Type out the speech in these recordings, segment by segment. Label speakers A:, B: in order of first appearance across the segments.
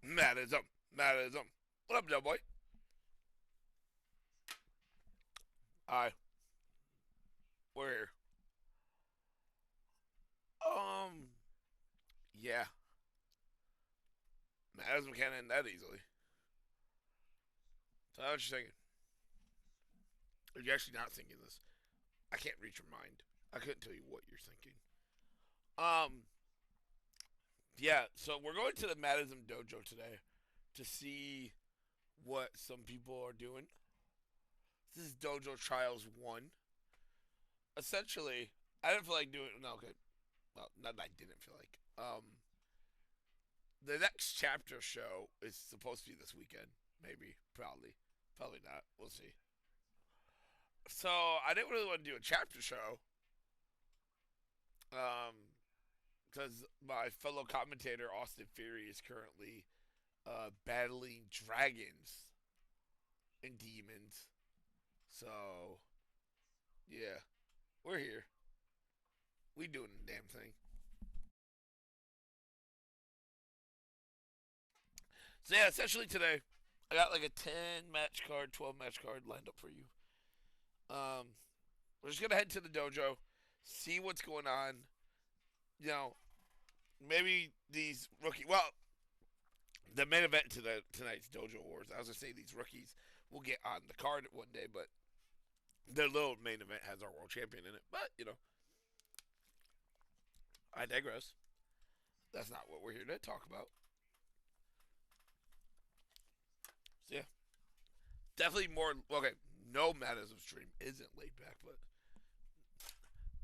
A: Matt-ISM. Matt-ISM. What up, Joe boy? Hi. We're here. Um, yeah. Matt-ISM can't end that easily. So I was just thinking. If you're actually not thinking this, I can't read your mind. I couldn't tell you what you're thinking. Um, yeah. So we're going to the Matt-ISM Dojo today to see what some people are doing. This is Dojo Trials 1. Essentially, I didn't feel like doing. No, okay. Well, not that I didn't feel like. The next chapter show is supposed to be this weekend. Maybe, probably not. We'll see. So I didn't really want to do a chapter show, um, because my fellow commentator Austin Theory is currently battling dragons and demons. So yeah, we're here. We doing the damn thing. So yeah, essentially today I got like a 10 match card, 12 match card lined up for you. Um, we're just gonna head to the dojo, see what's going on. You know, maybe these rookie. Well, the main event to tonight's Dojo Wars. I was gonna say these rookies will get on the card one day, but their little main event has our world champion in it. But I digress. That's not what we're here to talk about. So yeah, definitely more. Okay, no Matt-ISM stream isn't laid back, but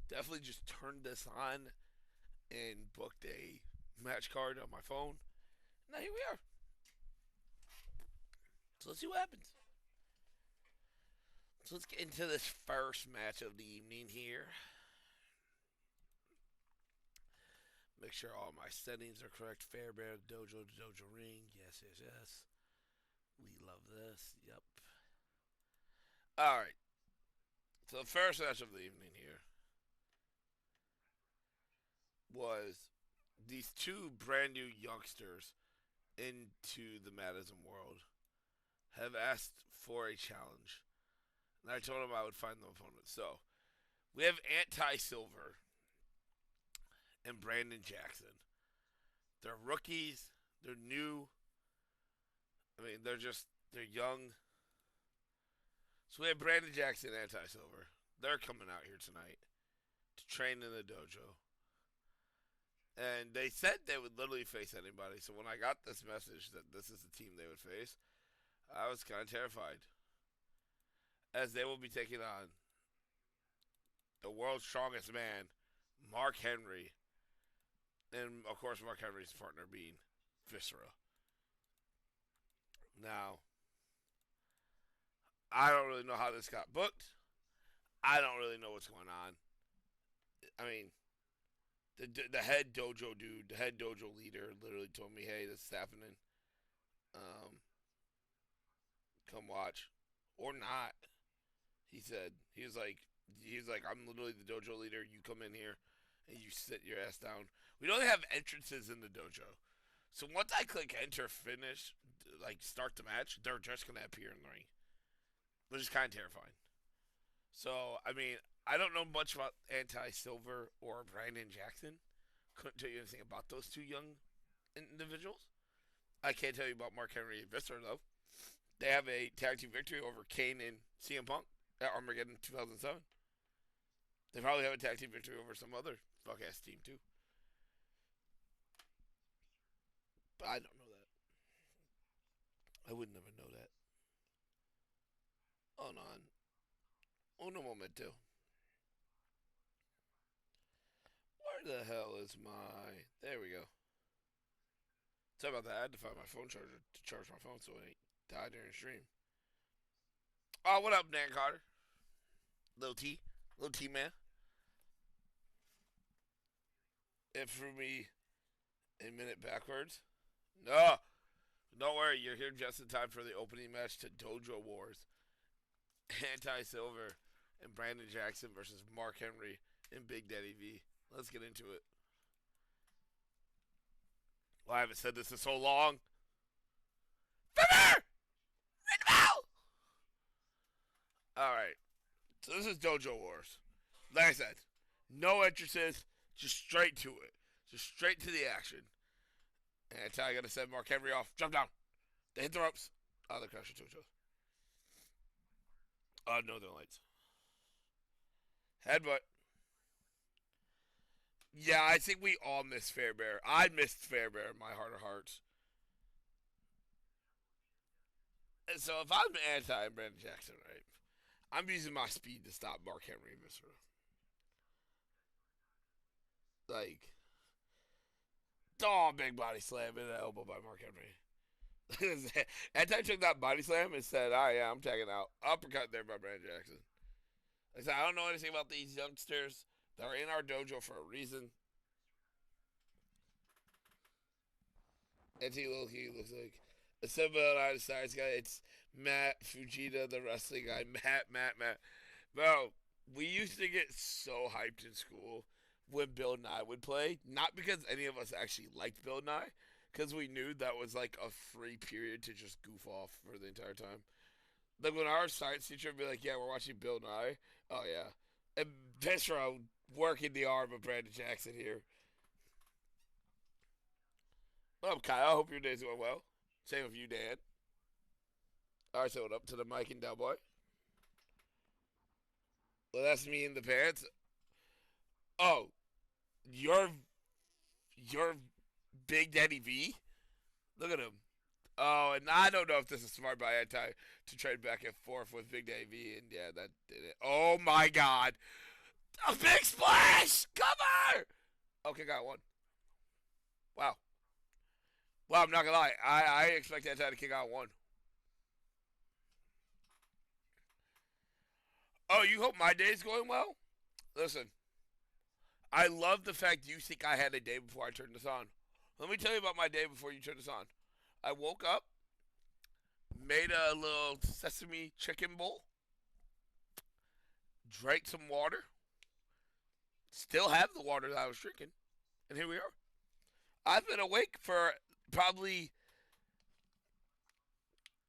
A: definitely just turned this on and booked a match card on my phone. Now here we are. So let's see what happens. So let's get into this first match of the evening here. Make sure all my settings are correct. Fairbear, Dojo, Dojo Ring. Yes, yes, yes. We love this. Yep. All right. So the first match of the evening here was these two brand new youngsters into the Matt-ISM world have asked for a challenge. And I told them I would find them opponents. So we have Anti-Silver and Brandon Jackson. They're rookies. They're new. I mean, they're young. So we have Brandon Jackson and Anti-Silver. They're coming out here tonight to train in the dojo. And they said they would literally face anybody. So when I got this message that this is the team they would face, I was kind of terrified. As they will be taking on the world's strongest man, Mark Henry. And of course, Mark Henry's partner being Viscera. Now, I don't really know how this got booked. I don't really know what's going on. I mean, the head dojo dude, the head dojo leader, literally told me, "Hey, this is happening. Um, come watch, or not." He was like, "I'm literally the dojo leader. You come in here and you sit your ass down. We don't have entrances in the dojo, so once I click enter, finish, like start the match, they're just gonna appear in the ring, which is kind of terrifying." So I mean, I don't know much about Anti Silver or Brandon Jackson. Couldn't tell you anything about those two young individuals. I can't tell you about Mark Henry and Visser though. They have a tag team victory over Kane and CM Punk at Armageddon 2007. They probably have a tag team victory over some other fuck ass team too. But I don't know that. I would never know that. Hold on. Uno momento. Where the hell is my. There we go. Sorry about that. I had to find my phone charger to charge my phone so it ain't die during the stream. Oh, what up, Dan Carter? Little T. Little T man. It threw me a minute backwards. No, don't worry. You're here just in time for the opening match to Dojo Wars. Anti Silver and Brandon Jackson versus Mark Henry and Big Daddy V. Let's get into it. Well, I haven't said this in so long. Feather! Ring the bell! Alright. So this is Dojo Wars. Like I said, no entrances, just straight to it. Just straight to the action. And that's how I gotta send Mark Henry off. Jump down. They hit the ropes. Oh, they're crashing to each other. Northern Lights. Headbutt. Yeah, I think we all missed Fairbear. I missed Fairbear in my heart of hearts. And so if I'm anti Brandon Jackson, right, I'm using my speed to stop Mark Henry, Mister. Like, oh, big body slam in the elbow by Mark Henry. Anti took that body slam and said, "Oh yeah, I'm tagging out." Uppercut there by Brandon Jackson. I said, I don't know anything about these youngsters. They're in our dojo for a reason. NT Loki looks like a civilized size guy. It's Matt Fujita, the wrestling guy. Matt. Bro, we used to get so hyped in school when Bill Nye would play. Not because any of us actually liked Bill Nye, because we knew that was like a free period to just goof off for the entire time. Like when our science teacher would be like, "Yeah, we're watching Bill Nye." Oh yeah, and Viscera working the arm of Brandon Jackson here. What up, Kyle? I hope your day's going well. Same with you, Dan. All right, so what up to the mic and Delboy? Well, that's me in the pants. Oh, you're Big Daddy V. Look at him. Oh, and I don't know if this is smart by anti to trade back and forth with Big Daddy V, and yeah, that did it. Oh my God, a big splash! Cover! Okay, got one. Wow. Well, I'm not gonna lie. I expect anti to kick out one. Oh, you hope my day's going well? Listen, I love the fact you think I had a day before I turned this on. Let me tell you about my day before you turned this on. I woke up, made a little sesame chicken bowl, drank some water, still have the water that I was drinking, and here we are. I've been awake for probably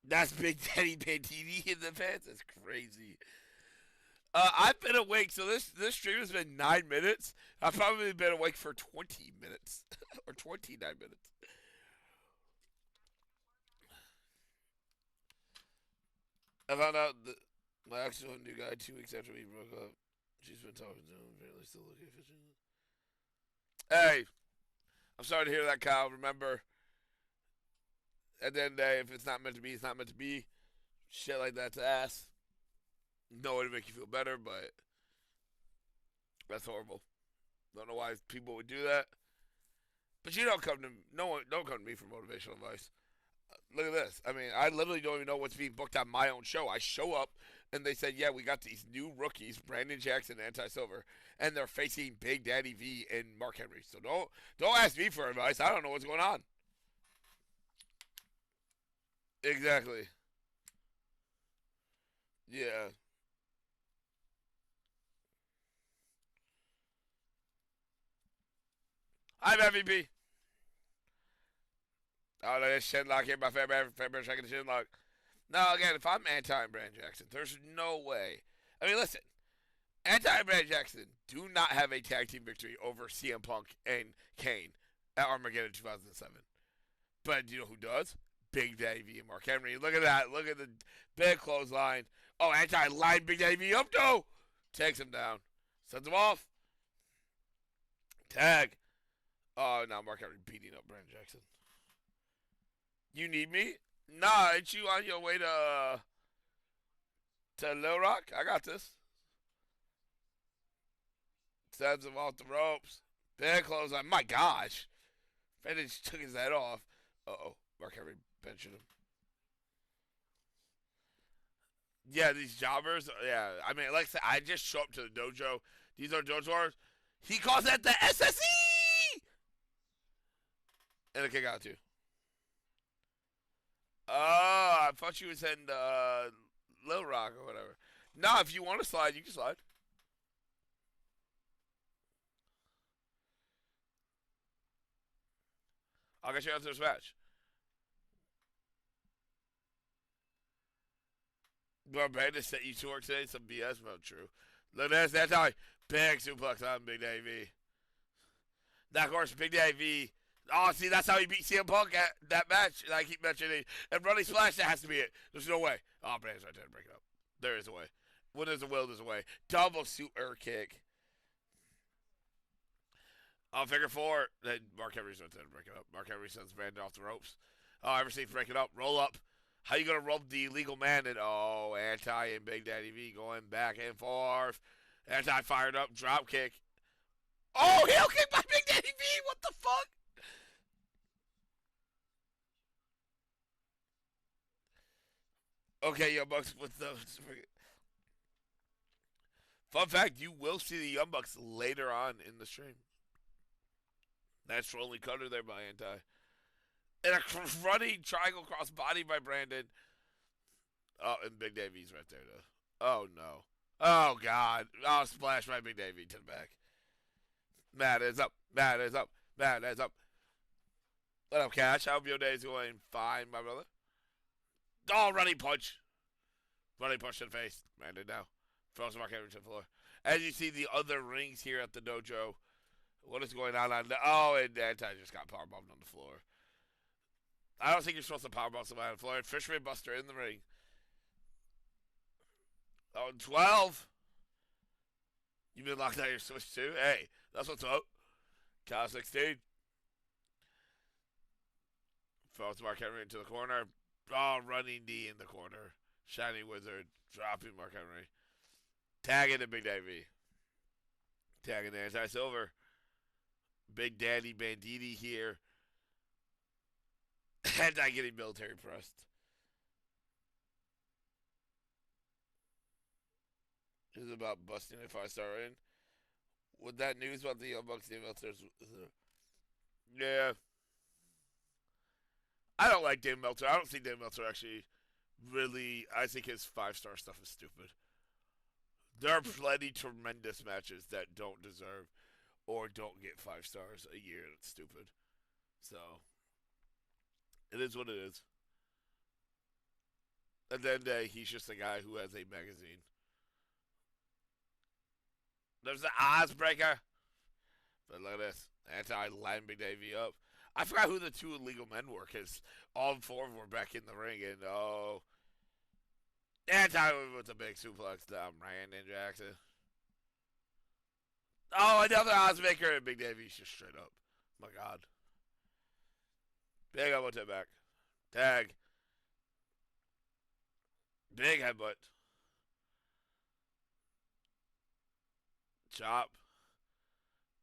A: that's Big Daddy Pantini in the pants. That's crazy. I've been awake, so this stream has been 9 minutes. I've probably been awake for 20 minutes or 29 minutes. I found out that my actual new guy 2 weeks after we broke up. She's been talking to him. Apparently, still looking efficient. Hey, I'm sorry to hear that, Kyle. Remember, at the end of the day, if it's not meant to be, it's not meant to be. Shit like that's ass. No way to make you feel better, but that's horrible. Don't know why people would do that. But you don't come to no one. Don't come to me for motivational advice. Look at this. I mean, I literally don't even know what's being booked on my own show. I show up and they said, "Yeah, we got these new rookies, Brandon Jackson, and Anti Silver, and they're facing Big Daddy V and Mark Henry." So don't ask me for advice. I don't know what's going on. Exactly. Yeah. I'm MVP. Oh, there's Shinlock here by Fairbear checking the Shinlock. Now, again, if I'm anti Brandon Jackson, there's no way. I mean, listen, anti Brandon Jackson do not have a tag team victory over CM Punk and Kane at Armageddon 2007. But do you know who does? Big Daddy V and Mark Henry. Look at that. Look at the big clothesline. Oh, anti line Big Daddy V up though. Takes him down. Sends him off. Tag. Oh, now Mark Henry beating up Brandon Jackson. You need me? Nah, ain't you on your way to Little Rock? I got this. Sends him off the ropes. Big clothesline. My gosh. Brandon just took his head off. Uh-oh. Mark Henry benching him. Yeah, these jobbers. Yeah, I mean, like I said, I just show up to the dojo. These are dojos. He calls that the SSE! And a kick out, too. Oh, I thought you was in Little Rock or whatever. No, if you want to slide, you can slide. I'll get you out to this match. Well, Brandon sent you to work today. Some BS about true. Look at this. That's how I big suplex on Big Daddy V. Now, of course, Big Daddy V. Oh, see, that's how he beat CM Punk at that match. And I keep mentioning. And running splash, that has to be it. There's no way. Oh, Brandon's right there to break it up. There is a way. When there's a will, there's a way. Double super kick. Oh, figure four. Then Mark Henry's right there to break it up. Mark Henry sends Brandon off the ropes. Oh, ever seen break it up? Roll up. How you gonna rope the illegal man? And oh, Anti and Big Daddy V going back and forth. Anti fired up, drop kick. Oh, heel kick by Big Daddy V. What the fuck? Okay, Young Bucks with the fun fact: you will see the Young Bucks later on in the stream. That's only cutter there by Anti. And a running triangle cross body by Brandon. Oh, and Big Davy's right there, though. Oh, no. Oh, God. Oh, splash by Big Davy to the back. Matt is up. Matt is up. Matt is up. What up, Cash? I hope your day is going fine, my brother. Oh, running punch. Running punch to the face. Brandon now. Throws Mark Henry to the floor. As you see the other rings here at the dojo, what is going on the... Oh, and Anti just got powerbombed on the floor. I don't think you're supposed to powerbomb somebody on the floor. Fisherman Buster in the ring. Oh, 12. You've been locked out your switch too? Hey, that's what's up. Count 16. Throws Mark Henry into the corner. Oh, running knee in the corner. Shiny Wizard dropping Mark Henry. Tagging to Big Davey. Tagging the Anti-Silver. Big Daddy Banditti here. And not getting military pressed. This is about busting a 5-star in. With that news about the Young Bucks team Meltzer's. Yeah. I don't like Dave Meltzer. I don't think Dave Meltzer actually really. I think his 5-star stuff is stupid. There are plenty tremendous matches that don't deserve or don't get 5 stars a year. That's stupid. So, it is what it is. At the end of the day, he's just a guy who has a magazine. There's the Ozbreaker. But look at this. Anti-line Big Davey up. I forgot who the two illegal men were because all 4 of them were back in the ring. And oh. Anti with a big suplex down Brandon Jackson. Oh, another Ozmaker and Big Davey's just straight up. My God. Big elbow to back. Tag. Big headbutt. Chop.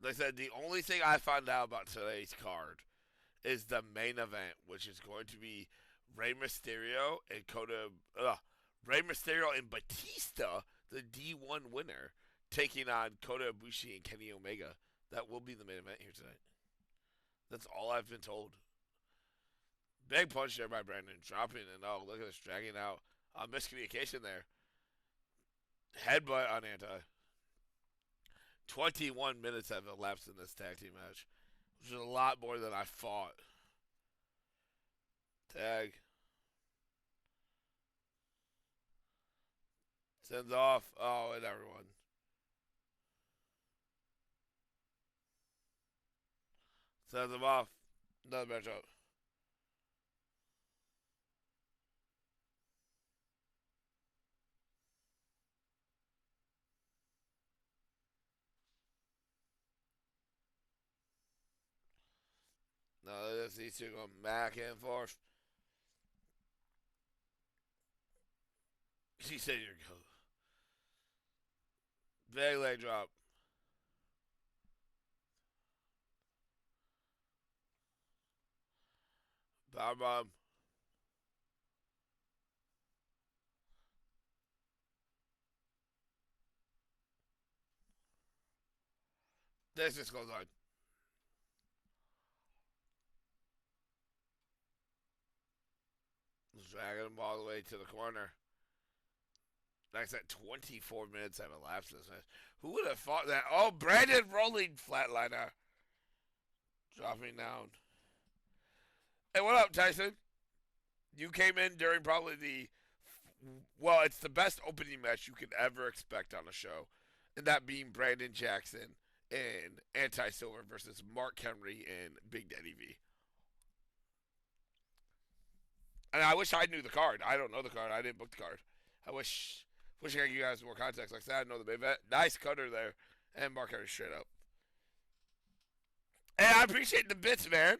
A: Like I said, the only thing I found out about today's card is the main event, which is going to be Rey Mysterio and Rey Mysterio and Batista, the D1 winner, taking on Kota Ibushi and Kenny Omega. That will be the main event here tonight. That's all I've been told. Big punch there by Brandon, dropping, and oh, look at this, dragging out. Miscommunication there. Headbutt on Anti. 21 minutes have elapsed in this tag team match, which is a lot more than I thought. Tag. Sends off. Oh, and everyone. Sends them off. Another matchup. No, these two going back and forth. She said you're go. Big leg drop. Power bomb. This just goes on. Dragging him all the way to the corner. Like I said, 24 minutes have elapsed this match. Who would have thought that? Oh, Brandon rolling flatliner. Dropping down. Hey, what up, Tyson? You came in during probably the Well, it's the best opening match you could ever expect on a show, and that being Brandon Jackson and Anti Silver versus Mark Henry and Big Daddy V. And I wish I knew the card. I don't know the card. I didn't book the card. I wish I could give you guys more context. Like I said, I know the main event. Nice cutter there, and Mark Henry straight up. And I appreciate the bits, man.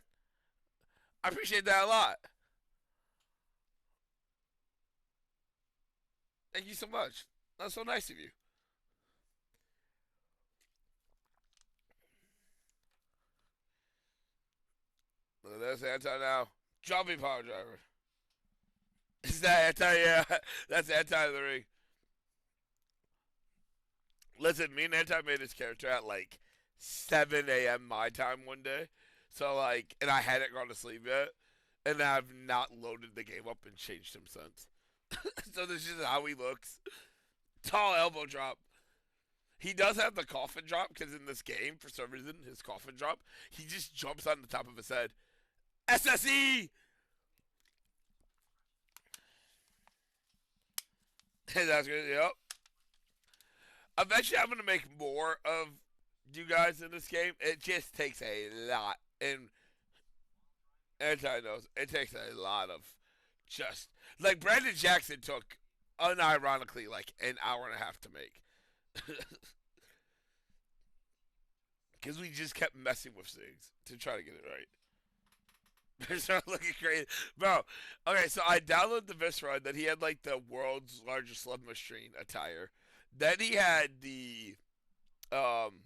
A: I appreciate that a lot. Thank you so much. That's so nice of you. That's anti now. Jumping power driver. Is that anti? Yeah, that's anti the ring. Listen, me and Anti made his character at like 7 a.m. my time one day. So like, and I hadn't gone to sleep yet, and I've not loaded the game up and changed him since. So this is how he looks. Tall elbow drop. He does have the coffin drop because in this game, for some reason, his coffin drop, he just jumps on the top of his head. SSE. That's good. Yep. Eventually, I'm gonna make more of you guys in this game. It just takes a lot, and Anti knows it takes a lot of just like Brandon Jackson took unironically like an hour and a half to make because we just kept messing with things to try to get it right. They started looking crazy, bro. Okay, so I downloaded the Viscera, and then he had like the world's largest love machine attire. Then he had the um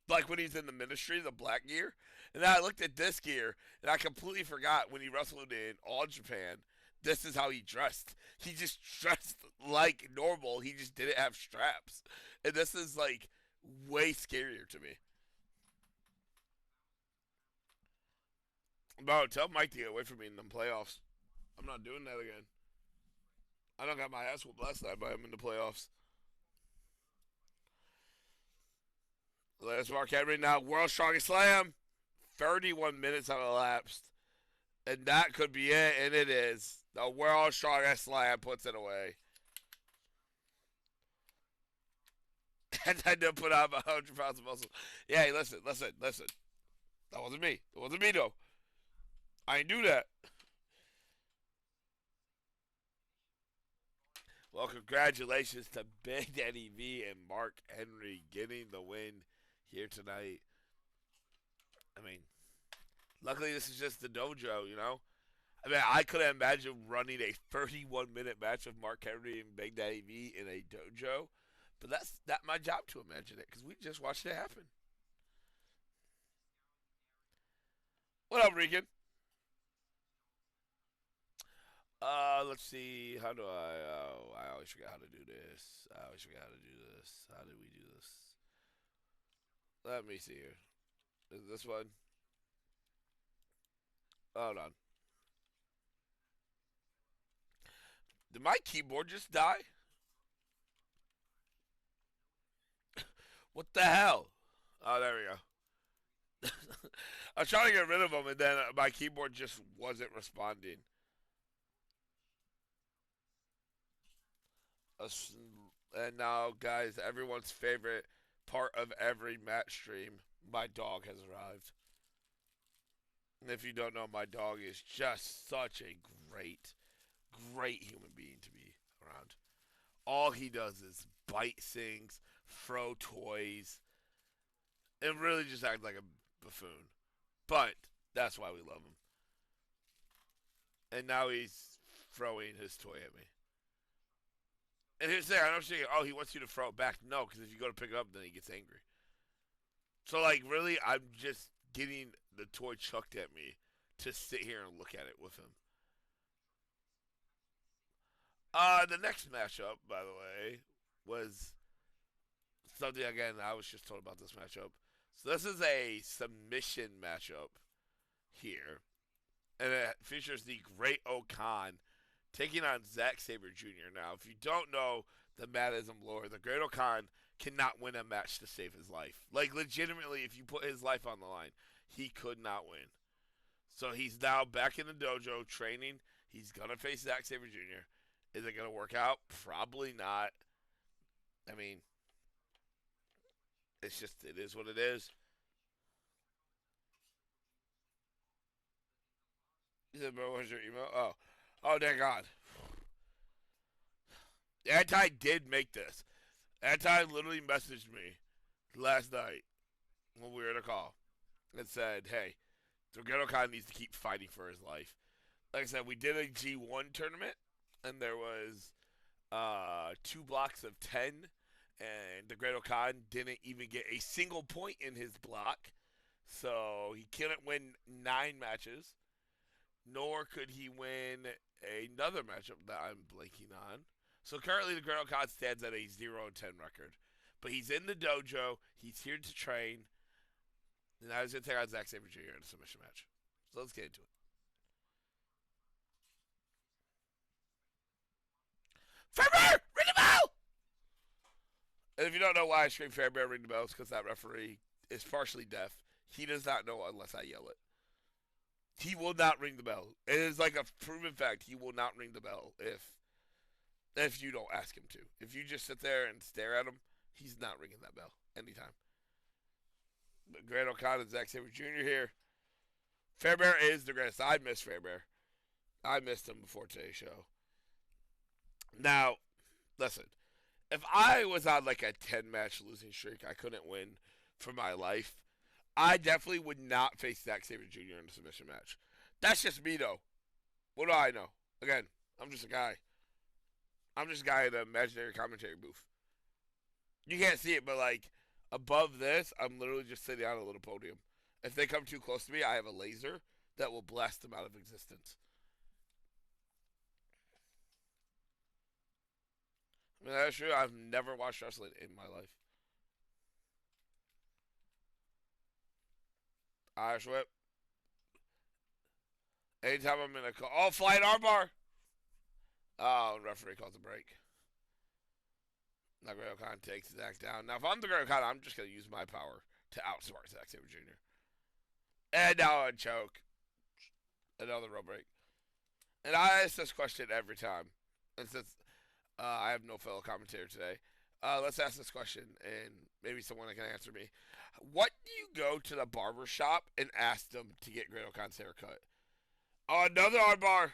A: like when he's in the ministry, the black gear. And then I looked at this gear, and I completely forgot when he wrestled in All Japan. This is how he dressed. He just dressed like normal. He just didn't have straps, and this is like way scarier to me. Bro, tell Mike to get away from me in the playoffs. I'm not doing that again. I don't got my ass whooped last time by him in the playoffs. Let's Mark Henry now. World Strongest Slam. 31 minutes have elapsed. And that could be it, and it is. The World Strongest Slam puts it away. And I did put on 100 pounds of muscle. Yeah, hey, listen. That wasn't me. It wasn't me, though. I didn't do that. Well, congratulations to Big Daddy V and Mark Henry getting the win here tonight. I mean, luckily this is just the dojo, you know? I mean, I couldn't imagine running a 31-minute match of Mark Henry and Big Daddy V in a dojo, but that's not my job to imagine it because we just watched it happen. What up, Regan? Let's see. How do I? Oh, I always forget how to do this. I always forget how to do this. How did we do this? Let me see here. Is this one? Hold on. Did my keyboard just die? What the hell? Oh, there we go. I was trying to get rid of them, and then my keyboard just wasn't responding. And now, guys, everyone's favorite part of every match stream, my dog has arrived. And if you don't know, my dog is just such a great human being to be around. All he does is bite things, throw toys, and really just act like a buffoon. But that's why we love him. And now he's throwing his toy at me. And here's the thing, I'm saying, oh, he wants you to throw it back. No, because if you go to pick it up, then he gets angry. So, like, really, I'm just getting the toy chucked at me to sit here and look at it with him. The next matchup, by the way, was something, again, I was just told about this matchup. So, this is a submission matchup here. And it features the Great Okan taking on Zack Sabre Jr. Now, if you don't know the Matt-ISM lore, the Great Okan cannot win a match to save his life. Like, legitimately, if you put his life on the line, he could not win. So he's now back in the dojo training. He's going to face Zack Sabre Jr. Is it going to work out? Probably not. I mean, it's just, it is what it is. He said, bro, where's your email? Oh, dear God. Anti did make this. Anti literally messaged me last night when we were in a call and said, hey, Dragano Khan needs to keep fighting for his life. Like I said, we did a G1 tournament, and there was 2 blocks of 10, and the Great Khan didn't even get a single point in his block, so he couldn't win 9 matches, nor could he win another matchup that I'm blanking on. So currently, the Great Khan stands at a 0-10 record, but he's in the dojo. He's here to train, and I was going to take on Zack Sabre Jr. in a submission match. So let's get into it. Fairbear, ring the bell! And if you don't know why I scream Fairbear, ring the bell, it's because that referee is partially deaf. He does not know unless I yell it. He will not ring the bell. It is like a proven fact. He will not ring the bell if you don't ask him to. If you just sit there and stare at him, he's not ringing that bell anytime. But Grant O'Connor and Zack Sabre Jr. here. Fairbear is the greatest. I miss Fairbear. I missed him before today's show. Now, listen. If I was on like a 10-match losing streak, I couldn't win for my life, I definitely would not face Zack Sabre Jr. in a submission match. That's just me, though. What do I know? Again, I'm just a guy. I'm just a guy in an imaginary commentary booth. You can't see it, but like above this, I'm literally just sitting on a little podium. If they come too close to me, I have a laser that will blast them out of existence. I mean, that's true. I've never watched wrestling in my life. Irish whip. Anytime I'm in a call. Oh, flying armbar. Oh, referee calls a break. Now Great O'Connor takes Zack down. Now, if I'm the Great O'Connor, I'm just going to use my power to outsmart Zack Sabre Jr. And now a choke. Another rope break. And I ask this question every time. And since I have no fellow commentator today, let's ask this question, and maybe someone can answer me. What do you go to the barber shop and ask them to get Great O'Connor's haircut? Oh, another armbar.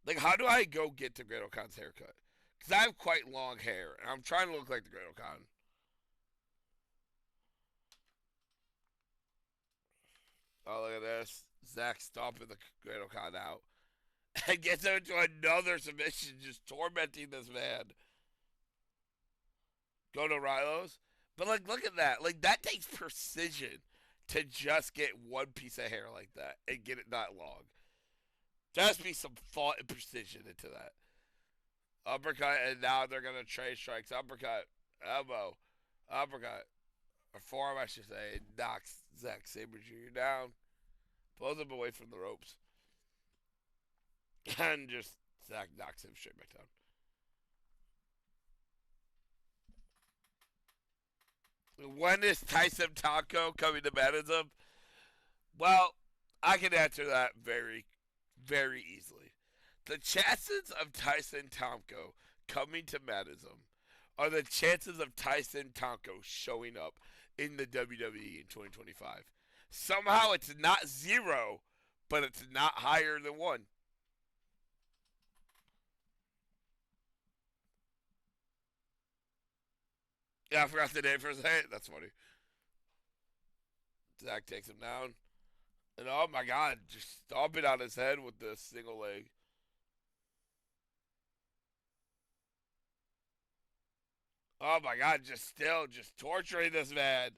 A: Like, how do I go get to Great O'Connor's haircut? Because I have quite long hair, and I'm trying to look like the Great O'Connor. Oh, look at this. Zack stomping the Great O'Connor out. And gets him into another submission, just tormenting this man. Go to Rilos. But, like, look at that. Like, that takes precision to just get one piece of hair like that and get it that long. There has to be some thought and precision into that. Uppercut, and now they're going to trade strikes. Uppercut, elbow, uppercut, or forearm, I should say. Knocks Zack Sabre Jr. down. Pulls him away from the ropes. And just Zack knocks him straight back down. When is Tyson Taco coming to Matt-ISM? Well, I can answer that very, very easily. The chances of Tyson Tomko coming to Matt-ISM are the chances of Tyson Tomko showing up in the WWE in 2025. Somehow it's not 0, but it's not higher than 1. Yeah, I forgot the name for a second. That's funny. Zack takes him down. And oh my god, just stomping on his head with the single leg. Oh my god, just torturing this man.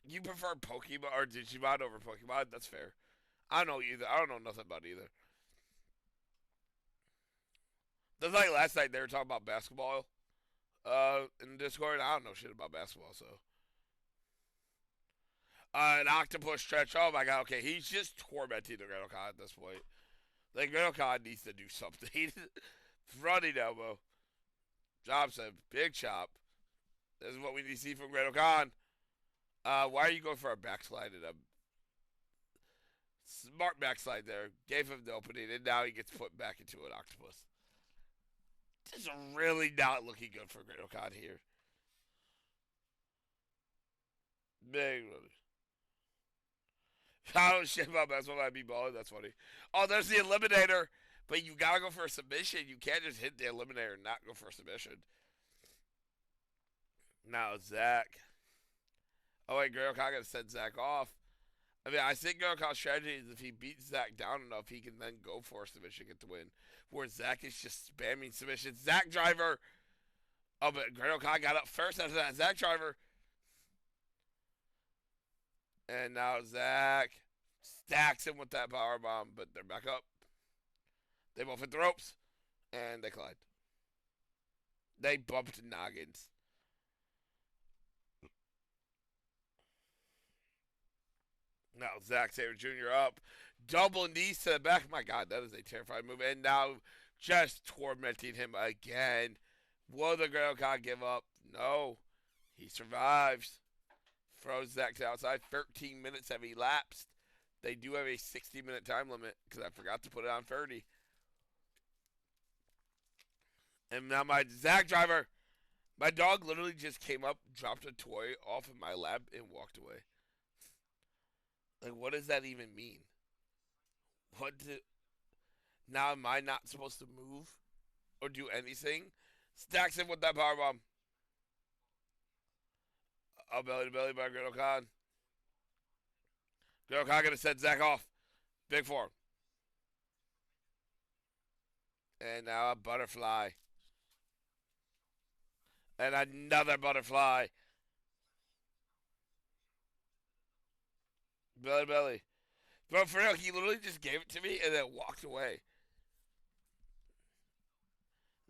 A: You prefer Pokemon or Digimon over Pokemon? That's fair. I don't know either. I don't know nothing about either. That's like last night they were talking about basketball in Discord. I don't know shit about basketball, so an octopus stretch. Oh my god. Okay, he's just tormenting the Great Khan at this point. Like Great Khan needs to do something. Running elbow. Jobson, big chop. This is what we need to see from Great Khan. Why are you going for a backslide? Smart backslide there. Gave him the opening, and now he gets put back into an octopus. This is really not looking good for Great Okan here. Big really. I don't shit about that's what I'd be balling. That's funny. Oh, there's the eliminator, but you gotta go for a submission. You can't just hit the eliminator and not go for a submission. Now Zach. Oh wait, Great Okan gonna send Zach off. I mean, I think Great Okan's strategy is if he beats Zach down enough, he can then go for a submission, get the win. Where Zach is just spamming submissions. Zach driver. Oh, but Great Okan got up first after that. Zach driver. And now Zach stacks him with that power bomb, but they're back up. They both hit the ropes, and they collide. They bumped noggins. Now Zack Sabre Jr. up. Double knees to the back. My God, that is a terrifying move. And now just tormenting him again. Will the Great Okan give up? No. He survives. Throws Zack to the outside. 13 minutes have elapsed. They do have a 60-minute time limit because I forgot to put it on 30. And now my Zack driver. My dog literally just came up, dropped a toy off of my lap, and walked away. Like, what does that even mean? What do, now am I not supposed to move or do anything? Stacks him with that power bomb. Oh, belly to belly by Great Okan. Great Okan gonna set Zach off. Big form. And now a butterfly. And another butterfly. Belly to belly. But for real, he literally just gave it to me and then walked away.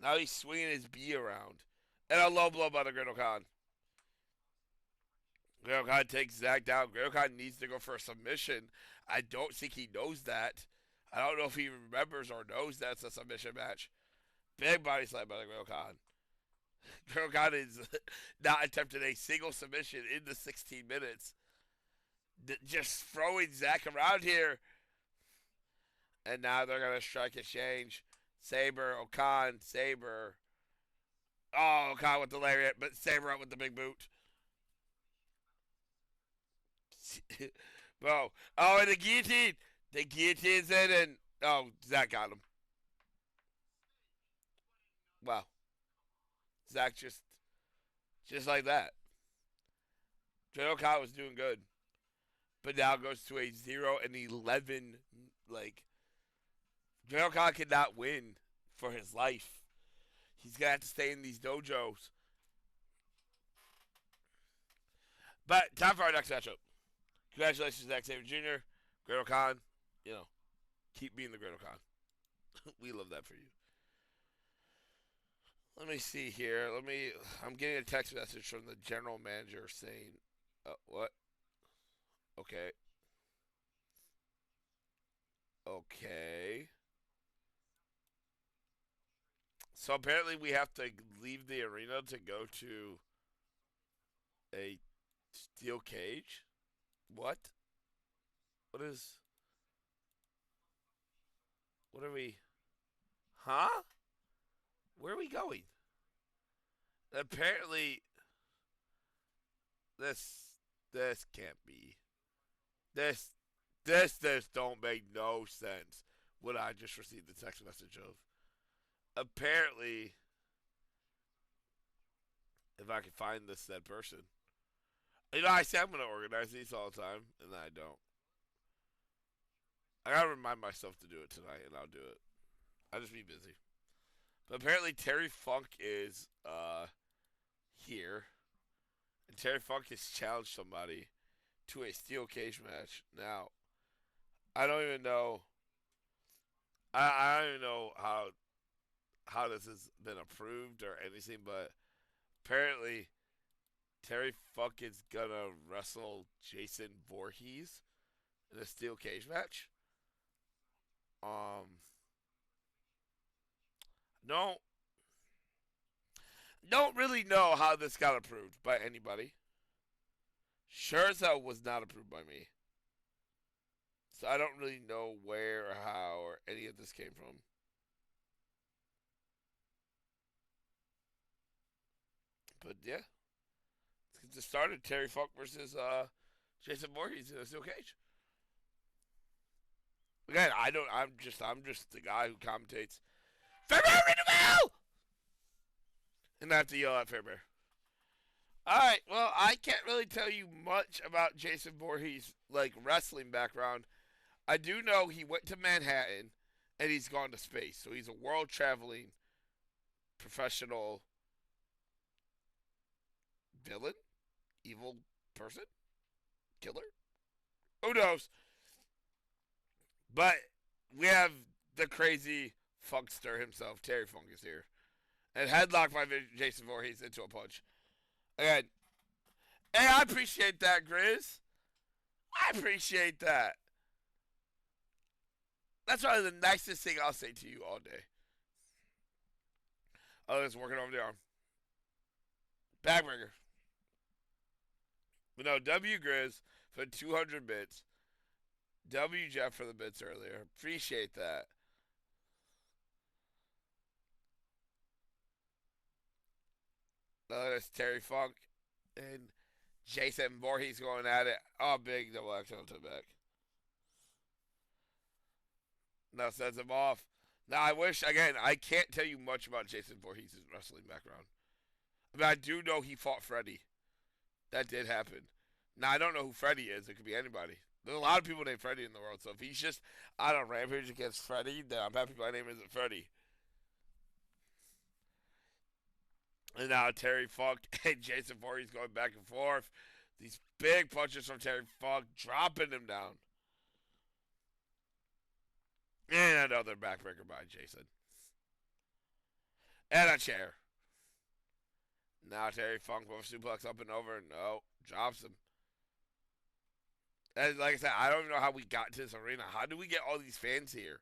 A: Now he's swinging his B around. And a low blow by the Great Okan. Great Okan takes Zach down. Great Okan needs to go for a submission. I don't think he knows that. I don't know if he remembers or knows that's a submission match. Big body slam by the Great Okan. Great Okan is not attempted a single submission in the 16 minutes. Just throwing Zach around here. And now they're going to strike exchange. Sabre, Okan, Sabre. Oh, Okan with the lariat, but Sabre up with the big boot. Bro. Oh, and the guillotine. The guillotine's in, and oh, Zach got him. Wow. Zach just like that. Joe Okan was doing good, but now goes to a 0-11. Like Joe Okan cannot win for his life. He's gonna have to stay in these dojos. But time for our next matchup. Congratulations, Zack Sabre Jr. Great Okan. You know, keep being the Great Okan. We love that for you. Let me see here. I'm getting a text message from the general manager saying, what? Okay. Okay. So apparently we have to leave the arena to go to a steel cage. What? What is? What are we? Huh? Where are we going? Apparently, this can't be. This this don't make no sense. What I just received the text message of. Apparently, if I can find this said person, you know, I say I'm gonna organize these all the time, and then I don't. I gotta remind myself to do it tonight, and I'll do it. I'll just be busy. But apparently Terry Funk is here. And Terry Funk has challenged somebody to a steel cage match. Now, I don't even know I don't even know how this has been approved or anything, but apparently Terry Funk is gonna wrestle Jason Voorhees in a steel cage match. Um no don't really know how this got approved by anybody. Sure as hell was not approved by me. So I don't really know where or how or any of this came from. But yeah, let's get this started. Terry Funk versus Jason Voorhees in a steel cage. Again, I don't. I'm just the guy who commentates. Fairbear in the mail, and I have to yell at Fairbear. All right. Well, I can't really tell you much about Jason Voorhees' like wrestling background. I do know he went to Manhattan, and he's gone to space. So he's a world traveling professional villain, evil person, killer. Who knows? But we have the crazy funkster himself, Terry Funk is here, and headlocked by Jason Voorhees into a punch. Again, hey, I appreciate that, Grizz. I appreciate that. That's probably the nicest thing I'll say to you all day. Oh, it's working over the arm. Backbreaker. But no, W Grizz for 200 bits. W Jeff for the bits earlier. Appreciate that. That's Terry Funk and Jason Voorhees going at it. Oh, big double action to the back. Now sends him off. Now I wish again. I can't tell you much about Jason Voorhees' wrestling background. I mean, I do know he fought Freddie. That did happen. Now I don't know who Freddie is. It could be anybody. There's a lot of people named Freddie in the world. So if he's just on a rampage against Freddie, then I'm happy my name isn't Freddie. And now Terry Funk and Jason Voorhees going back and forth. These big punches from Terry Funk dropping him down. And another backbreaker by Jason. And a chair. Now Terry Funk with a suplex up and over. No, drops him. And like I said, I don't even know how we got to this arena. How do we get all these fans here?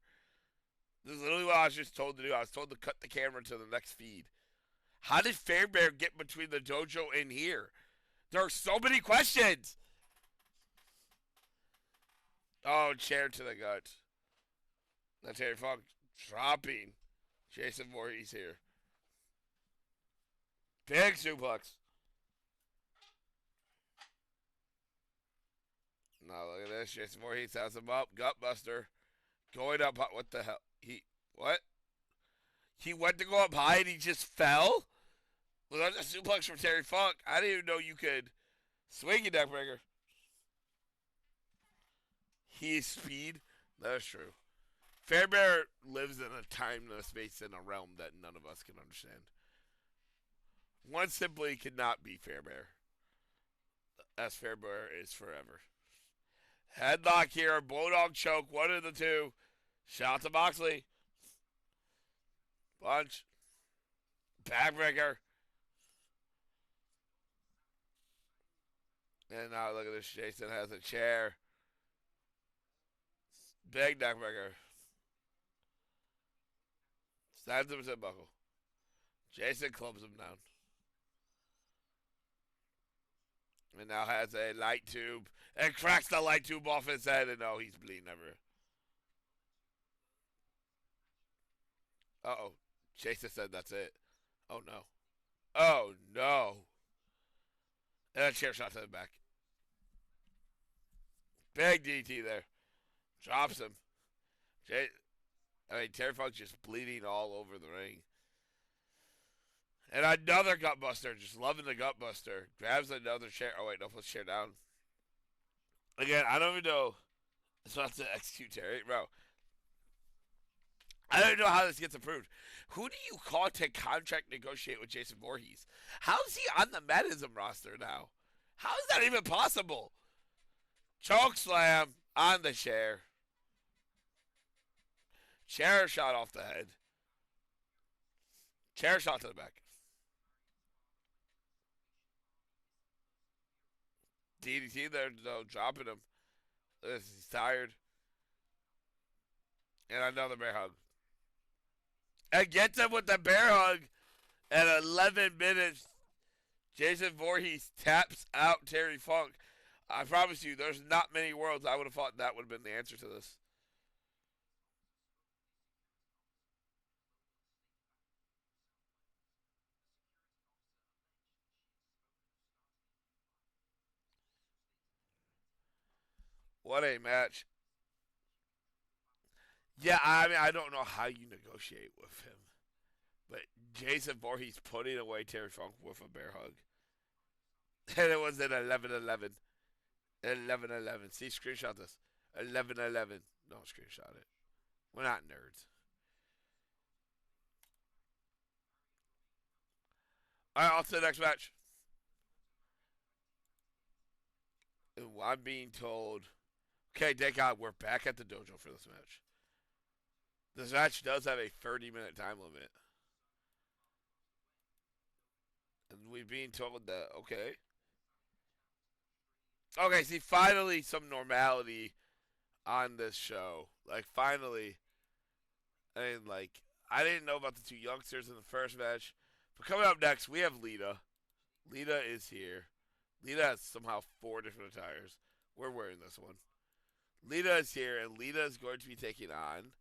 A: This is literally what I was just told to do. I was told to cut the camera to the next feed. How did Fairbear get between the dojo and here? There are so many questions. Oh, chair to the gut. Now Terry Funk dropping Jason Voorhees here. Big suplex. Now look at this. Jason Voorhees has him up. Gutbuster. Going up. What the hell? What? He went to go up high and he just fell? Well, that's a suplex from Terry Funk. I didn't even know you could swing a neckbreaker. He is speed. That's true. Fairbear lives in a time and a space and a realm that none of us can understand. One simply cannot be Fairbear, as Fairbear is forever. Headlock here, Bulldog choke, one of the two. Shout to Moxley. Punch. Backbreaker. And now look at this. Jason has a chair. Big neckbreaker. Stands him to the buckle. Jason clubs him down. And now has a light tube. And cracks the light tube off his head. And no, he's bleeding everywhere. Uh-oh. Jason said that's it. Oh, no. Oh, no. And a chair shot to the back. Big DT there. Drops him. Terry Funk just bleeding all over the ring. And another gutbuster. Just loving the gutbuster. Grabs another chair. Oh, wait. No, puts chair down. Again, I don't even know. It's not to execute Terry. Bro. I don't know how this gets approved. Who do you call to contract negotiate with Jason Voorhees? How is he on the Matt-ISM roster now? How is that even possible? Choke slam on the chair. Chair shot off the head. Chair shot to the back. DDT there, though, dropping him. He's tired. And another bear hug. And gets him with the bear hug at 11 minutes. Jason Voorhees taps out Terry Funk. I promise you, there's not many worlds I would have thought that would have been the answer to this. What a match. Yeah, I mean, I don't know how you negotiate with him. But Jason Voorhees putting away Terry Funk with a bear hug. And it was an 11-11. 11-11. See, screenshot this. 11-11. Don't screenshot it. We're not nerds. All right, on to the next match. And I'm being told, okay, thank God we're back at the dojo for this match. This match does have a 30-minute time limit. And we're being told that, okay. Okay, see, finally some normality on this show. Like, finally. I mean, like, I didn't know about the two youngsters in the first match. But coming up next, we have Lita. Lita is here. Lita has somehow 4 different attires. We're wearing this one. Lita is here, and Lita is going to be taking on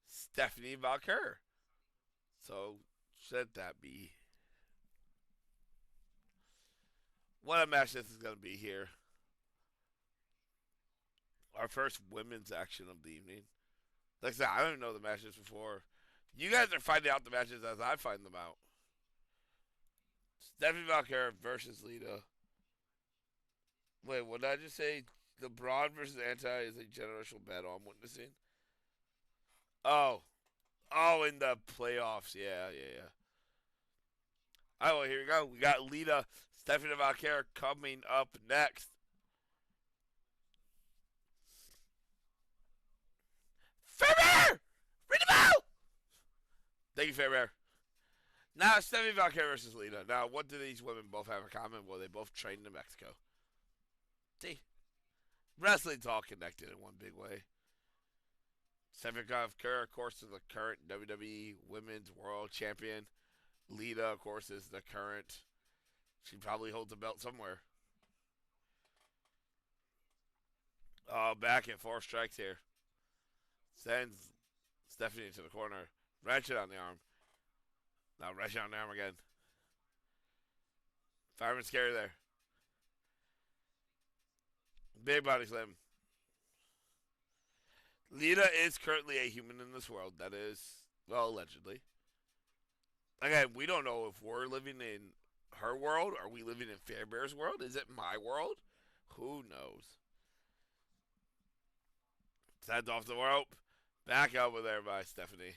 A: Stephanie Valkyr. So, should that be? What a match this is going to be here. Our first women's action of the evening. Like I said, I don't even know the matches before. You guys are finding out the matches as I find them out. Stephanie Valkyr versus Lita. Wait, what did I just say? LeBron versus Anti is a generational battle I'm witnessing. Oh. Oh, in the playoffs. Yeah, yeah, yeah. Oh, well, here we go. We got Lita, Stephanie Valkyr coming up next. Fairbear! Read the bell! Thank you, Fairbear. Now, Stephanie Valkyr versus Lita. Now, what do these women both have in common? Well, they both trained in Mexico. See? Wrestling's all connected in one big way. Stephanie Valkyr, of course, is the current WWE Women's World Champion. Lita, of course, is the current. She probably holds the belt somewhere. Oh, back at 4 strikes here. Sends Stephanie into the corner. Wrench it on the arm. Now wrench it on the arm again. Fireman scary there. Big body slam. Lita is currently a human in this world. That is, well, allegedly. Again, we don't know if we're living in her world. Are we living in Fairbear's world? Is it my world? Who knows? Sends off the rope. Back over there by Stephanie.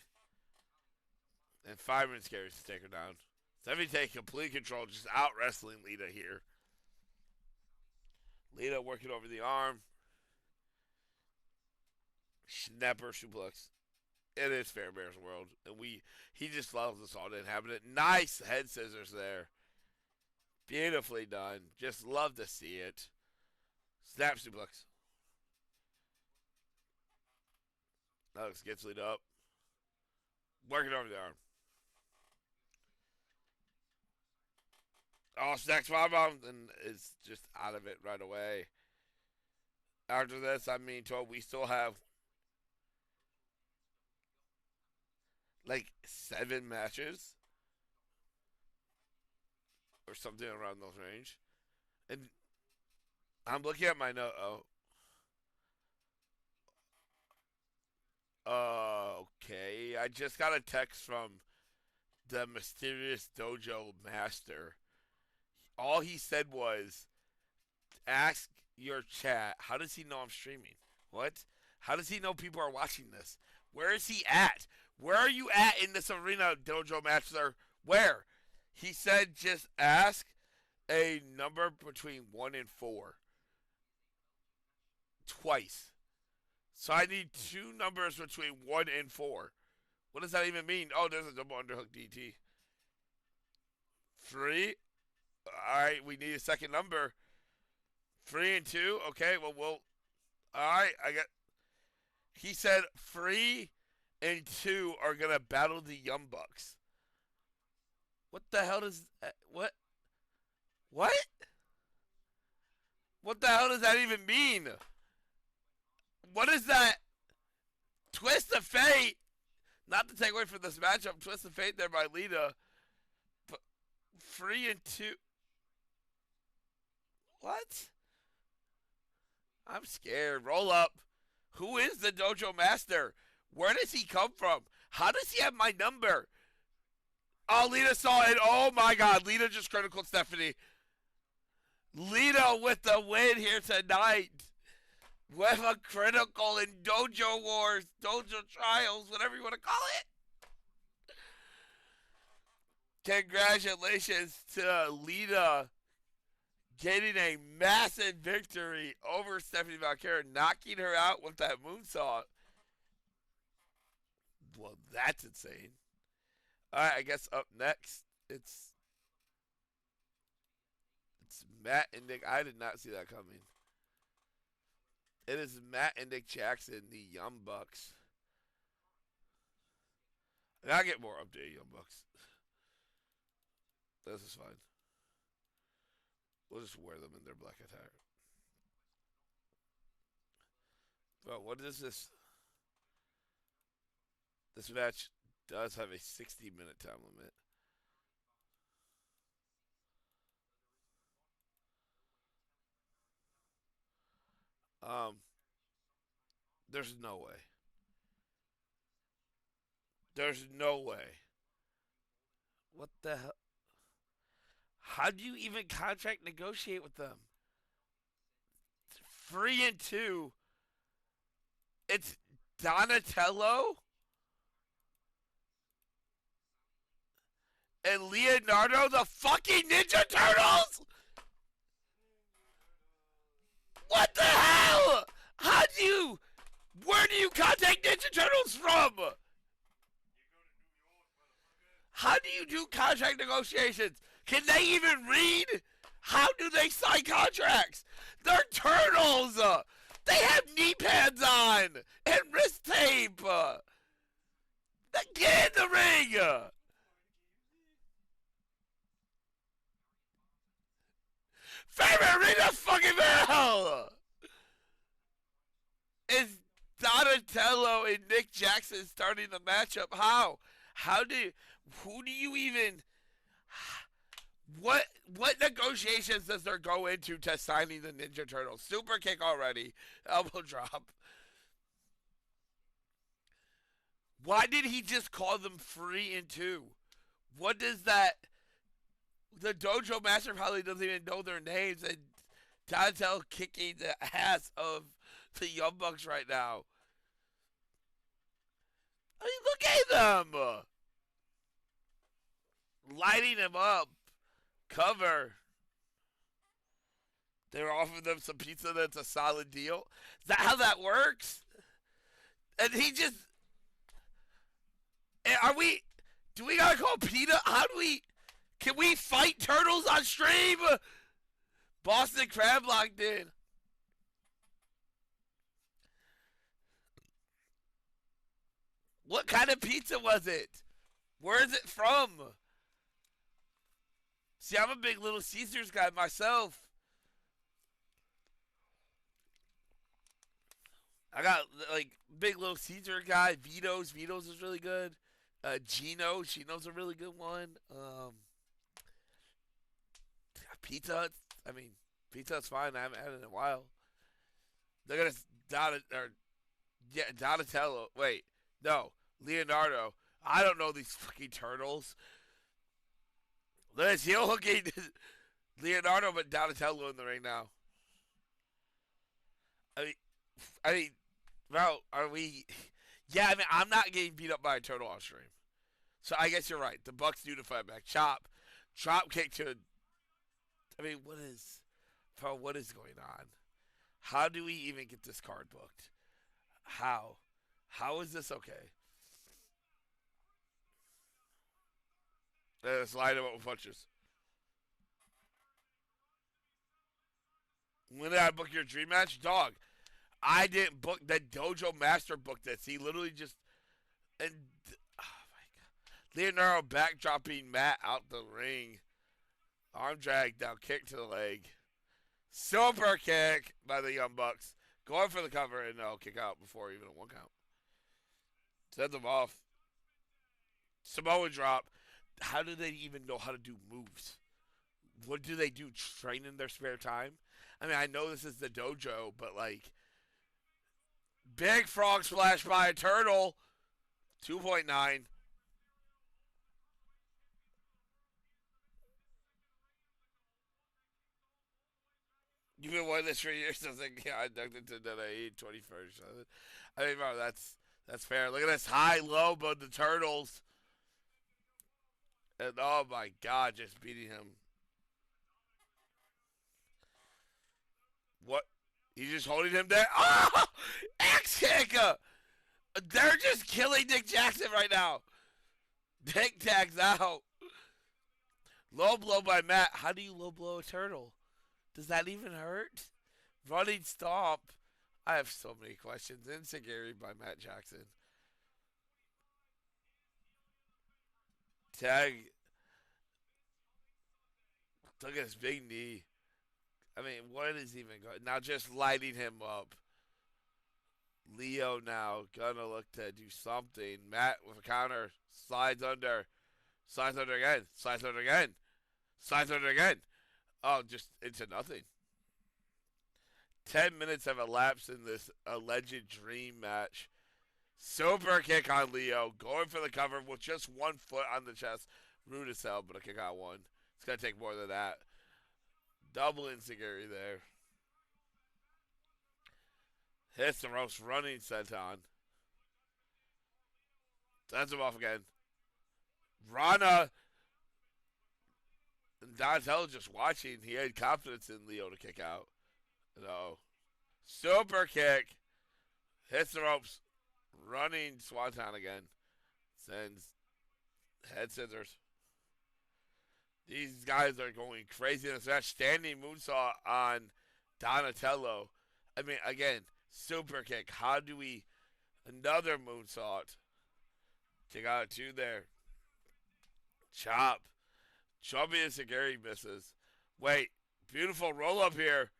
A: And Fireman scares to take her down. Stephanie takes complete control, just out wrestling Lita here. Lita working over the arm. Snapper suplex. It is Fairbear's world. And he just loves us all to inhabit it. Nice head scissors there. Beautifully done. Just love to see it. Snap suplex. Alex gets Lita up. Working over the arm. Oh, snacks bomb and is just out of it right away. After this, I'm being told we still have like 7 matches or something around those range. And I'm looking at my note. Okay. I just got a text from the mysterious dojo master. All he said was, ask your chat, how does he know I'm streaming? What? How does he know people are watching this? Where is he at? Where are you at in this arena dojo match, sir? Where? He said just ask a number between 1 and 4. Twice. So I need 2 numbers between 1 and 4. What does that even mean? Oh, there's a double underhook DT. 3? Alright, we need a second number. 3 and 2? Okay, well, alright, I got. He said 3 and 2 are gonna battle the Young Bucks. What the hell does. What? What? What the hell does that even mean? What is that? Twist of fate. Not to take away from this matchup. Twist of fate there by Lita. But 3-2. What? I'm scared. Roll up. Who is the Dojo Master? Where does he come from? How does he have my number? Oh, Lita saw it. Oh my God. Lita just critical Stephanie. Lita with the win here tonight. With a critical in Dojo Wars, Dojo Trials, whatever you want to call it. Congratulations to Lita getting a massive victory over Stephanie Valkyra, knocking her out with that moonsault. Well, that's insane. All right, I guess up next it's Matt and Nick. I did not see that coming. It is Matt and Nick Jackson, the Young Bucks. And I'll get more updated Young Bucks. This is fine. We'll just wear them in their black attire. Well, what is this? This match does have a 60-minute time limit. Um, there's no way. There's no way. What the hell? How do you even contract negotiate with them? 3-2. It's Donatello and Leonardo, the fucking Ninja Turtles. What the hell? How do you? Where do you contact Ninja Turtles from? How do you do contract negotiations? Can they even read? How do they sign contracts? They're turtles. They have knee pads on and wrist tape. Get in the ring. Favorite, ring the fucking bell. Is Donatello and Nick Jackson starting the matchup? How? How do? Who do you even? What negotiations does there go into to signing the Ninja Turtles? Super kick already, elbow drop. Why did he just call them 3-2? What does that? The Dojo Master probably doesn't even know their names, and Donatello kicking the ass of the Young Bucks right now. I mean, look at them. Lighting him up. Cover. They were offering them some pizza that's a solid deal. Is that how that works? And he just. Are we. Do we gotta call PETA? How do we. Can we fight turtles on stream? Boston Crab locked in. What kind of pizza was it? Where is it from? See, I'm a big Little Caesars guy myself. I got like big Little Caesar guy. Vito's is really good. Gino's a really good one. Pizza Hut. I mean, Pizza Hut's fine. I haven't had it in a while. They're gonna Donatello. Wait, no, Leonardo. I don't know these fucking turtles. Let's heel hooking Leonardo, but Donatello in the ring now. I mean, I mean, well, are we? Yeah, I mean, I'm not getting beat up by a turtle on stream, so I guess you're right. The Bucks do to fight back. Drop kick to. I mean, what is going on? How do we even get this card booked? How is this okay? Let's line him up with punches. When did I book your dream match? Dog, I didn't book the Dojo Master booked this. He literally just and oh my god. Leonardo backdropping Matt out the ring. Arm drag down, kick to the leg. Super kick by the Young Bucks. Going for the cover and no kick out before even a 1 count. Sends them off. Samoa drop. How do they even know how to do moves? What do they do? Train in their spare time? I mean, I know this is the dojo, but like, big frog splash by a turtle. 2.9. You've been wanting this for years. I was like, yeah, I ducked into that I ate 21st. I mean, bro, that's fair. Look at this high low, but the turtles. And oh my god, just beating him. What? He's just holding him there. Oh! X kick! They're just killing Nick Jackson right now. Nick tags out. Low blow by Matt. How do you low blow a turtle? Does that even hurt? Running stomp. I have so many questions. Insecurity by Matt Jackson. Tag. Look at his big knee. I mean, what is even going? Now just lighting him up. Leo now gonna look to do something. Matt with a counter. Slides under. Slides under again. Slides under again. Slides under again. Oh, just into nothing. 10 minutes have elapsed in this alleged dream match. Super kick on Leo. Going for the cover with just 1 foot on the chest. Rude as hell, but a kick out one. It's going to take more than that. Double insecurity there. Hits the ropes, running senton. Sends him off again. Rana and Donatello just watching. He had confidence in Leo to kick out. No. Super kick. Hits the ropes. Running swanton again. Sends head scissors. These guys are going crazy in this match. Standing moonsault on Donatello. I mean, again, super kick. How do we... Another moonsault. Take out 2 there. Chop. Chubby and Sagari misses. Wait. Beautiful roll up here.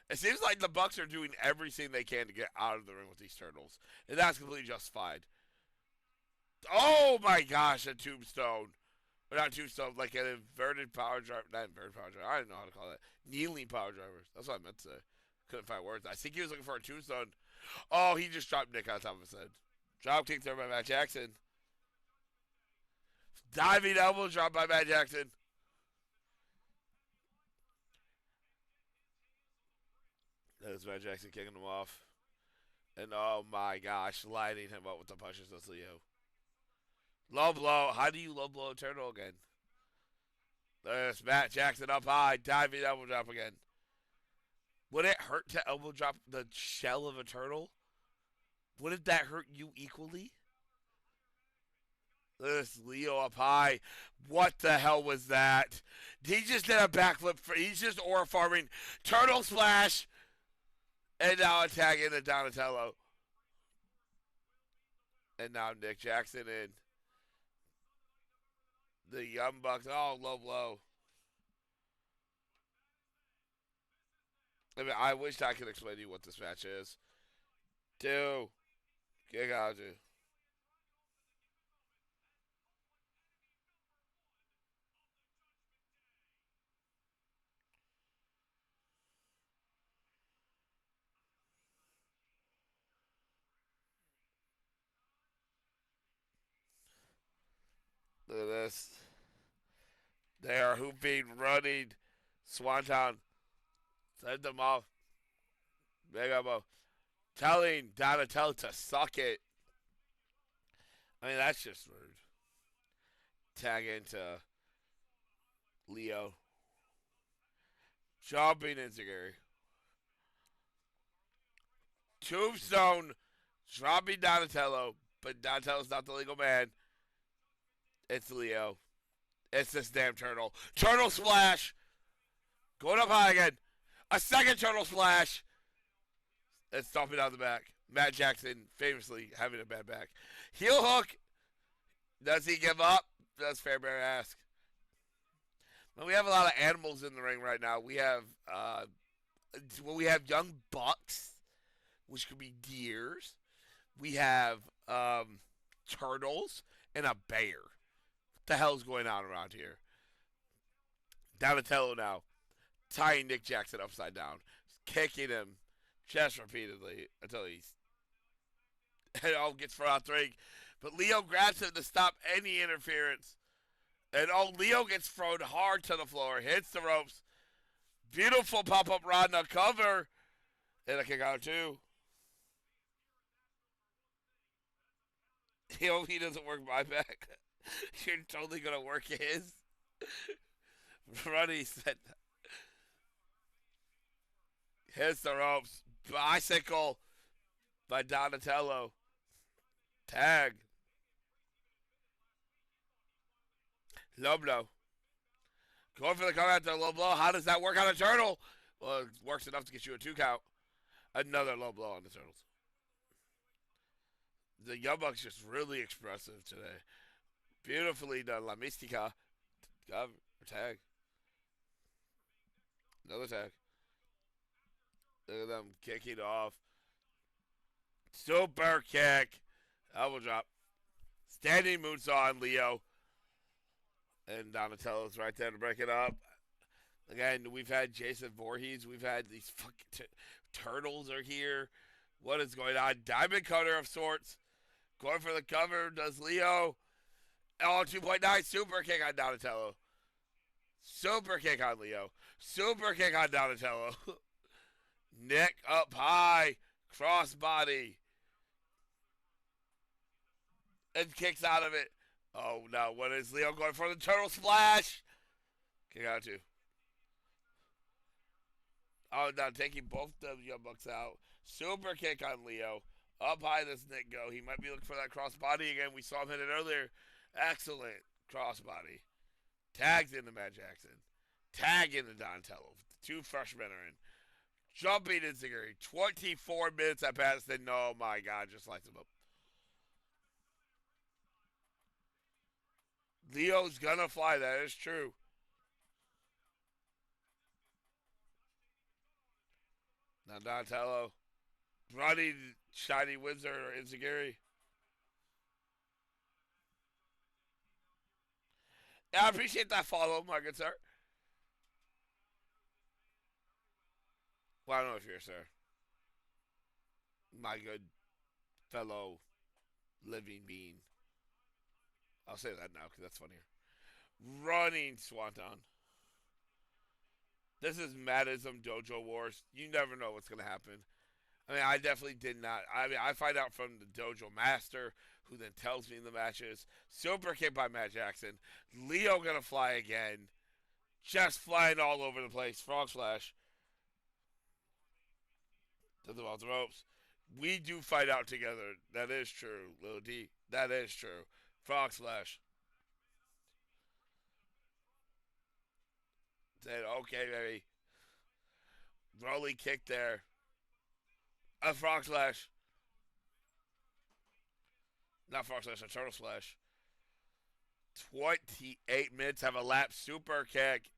A: It seems like the Bucks are doing everything they can to get out of the ring with these turtles. And that's completely justified. Oh my gosh, a tombstone. Or not tombstone, like an inverted power driver. Not inverted power driver. I don't know how to call that. Kneeling power driver. That's what I meant to say. Couldn't find words. I think he was looking for a tombstone. Oh, he just dropped Nick on top of his head. Drop kick there by Matt Jackson. Diving elbow drop by Matt Jackson. There's Matt Jackson kicking him off. And oh my gosh, lighting him up with the punches. That's Leo. Low blow. How do you low blow a turtle again? There's Matt Jackson up high. Diving elbow drop again. Would it hurt to elbow drop the shell of a turtle? Wouldn't that hurt you equally? This Leo up high. What the hell was that? He just did a backflip. He's just aura farming. Turtle splash. And now attacking the Donatello. And now Nick Jackson in. The Young Bucks. Oh, low blow. I mean, I wish I could explain to you what this match is. 2. Kick out. Look at this. They are hooping, running. Swanton. Send them off. Big elbow. Telling Donatello to suck it. I mean, that's just rude. Tag into Leo. Jumping into Gary. Tombstone. Dropping Donatello. But Donatello's not the legal man. It's Leo. It's this damn turtle. Turtle splash. Going up high again. A second turtle splash. And stomping out the back. Matt Jackson famously having a bad back. Heel hook. Does he give up? That's fair bear ask. Well, we have a lot of animals in the ring right now. We have Well, we have young bucks, which could be deers. We have turtles and a bear. What the hell's going on around here? Donatello now tying Nick Jackson upside down, kicking him just repeatedly until he's it all gets for out three. But Leo grabs him to stop any interference. And Leo gets thrown hard to the floor, hits the ropes. Beautiful pop up rod and a cover. And a kick out too. He hope he doesn't work my back. You're totally gonna work his. Ruddy said hits the ropes. Bicycle by Donatello. Tag. Low blow. Going for the cover after a low blow. How does that work on a turtle? Well, it works enough to get you a 2 count. Another low blow on the turtles. The Young Bucks just really expressive today. Beautifully done. La Mystica. Cover. Tag. Another tag. Look at them kicking off. Super kick. Elbow drop. Standing moonsault on Leo. And Donatello's right there to break it up. Again, we've had Jason Voorhees. We've had these fucking turtles are here. What is going on? Diamond cutter of sorts. Going for the cover. Does Leo. Oh, 2.9. Super kick on Donatello. Super kick on Leo. Super kick on Donatello. Nick up high. Crossbody. And kicks out of it. Oh no, what is Leo going for? The turtle splash! Kick out too. Oh no, taking both the Young Bucks out. Super kick on Leo. Up high does Nick go. He might be looking for that crossbody again. We saw him hit it earlier. Excellent crossbody. Tags into Matt Jackson. Tag into Donatello. 2 freshmen are in. Jumping in Ziggy. 24 minutes at passed, and oh my god, just lights him up. Leo's gonna fly, that is true. Now Donatello. Running Shiny Wizard or Inzaguri. Yeah, I appreciate that follow, my good sir. Well, I don't know if you're sir. My good fellow living being. I'll say that now because that's funnier. Running Swanton. This is Matt-ISM Dojo Wars. You never know what's going to happen. I mean, I definitely did not. I mean, I find out from the Dojo Master, who then tells me in the matches. Super kick by Matt Jackson. Leo going to fly again. Just flying all over the place. Frog Splash. To the off the ropes. We do fight out together. That is true, Lil D. That is true. Frog Splash. Said, okay, baby. Rolly kick there. A Frog Splash. Not Frog Splash, a Turtle Splash. 28 minutes have elapsed. Super kick.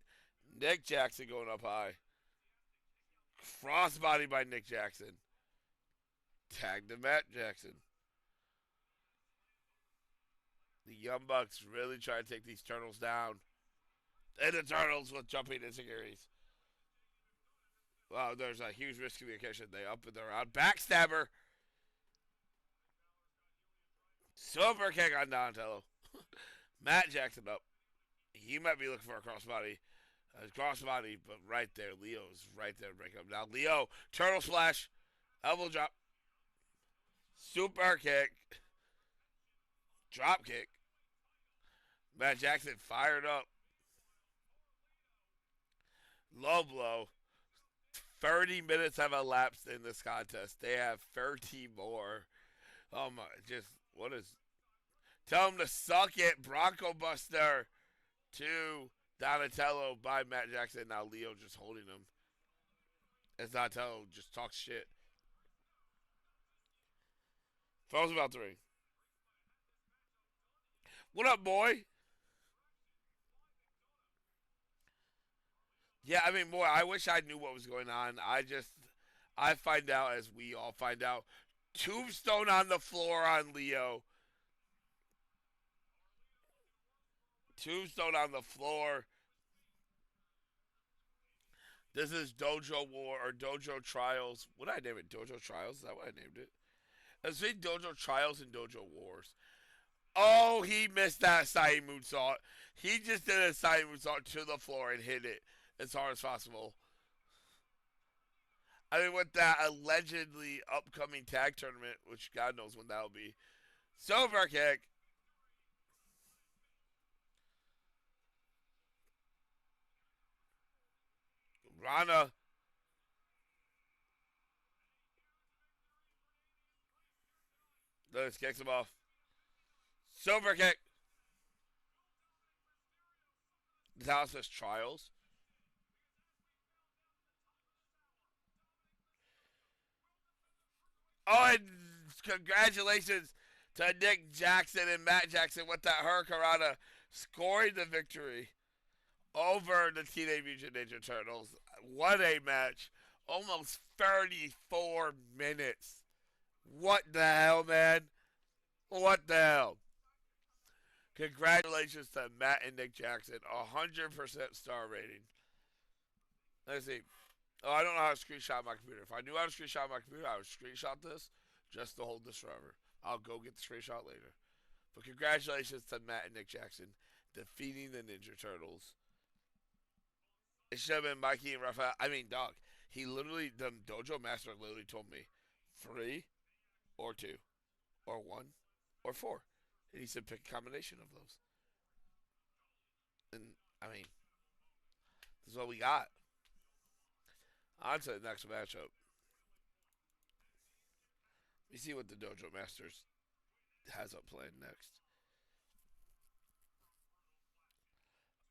A: Nick Jackson going up high. Crossbody by Nick Jackson. Tag to Matt Jackson. The Young Bucks really try to take these Turtles down. And the Turtles with jumping insecurities. Wow, there's a huge miscommunication. They up and they're out. Backstabber. Super kick on Donatello. Matt Jackson up. He might be looking for a crossbody. Crossbody, but right there. Leo's right there to break up. Now, Leo, Turtle Splash. Elbow drop. Super kick. Drop kick. Matt Jackson fired up. Low blow. 30 minutes have elapsed in this contest. They have 30 more. Oh my, just, what is. Tell him to suck it. Bronco Buster to Donatello by Matt Jackson. Now Leo just holding him. As Donatello just talks shit. Falls about 3. What up, boy? Yeah, I mean, boy, I wish I knew what was going on. I find out as we all find out. Tombstone on the floor on Leo. Tombstone on the floor. This is Dojo War or Dojo Trials. What did I name it? Dojo Trials? Is that what I named it? It's been Dojo Trials and Dojo Wars. Oh, he missed that side moonsault. He just did a side moonsault to the floor and hit it as hard as possible. I mean, with that allegedly upcoming tag tournament, which God knows when that'll be. Silver kick. Rana. Lewis kicks him off. Silver kick. Dallas says trials. Oh, and congratulations to Nick Jackson and Matt Jackson with that Hurricanrana scoring the victory over the Teenage Mutant Ninja Turtles. What a match. Almost 34 minutes. What the hell, man? What the hell? Congratulations to Matt and Nick Jackson. 100% star rating. Let's see. Oh, I don't know how to screenshot my computer. If I knew how to screenshot my computer, I would screenshot this just to hold this forever. I'll go get the screenshot later. But congratulations to Matt and Nick Jackson defeating the Ninja Turtles. It should have been Mikey and Raphael. I mean, dog. He literally, the dojo master literally told me 3 or 2 or 1 or 4. And he said pick a combination of those. And, I mean, this is what we got. On to the next matchup. Let me see what the Dojo Masters has up planned next.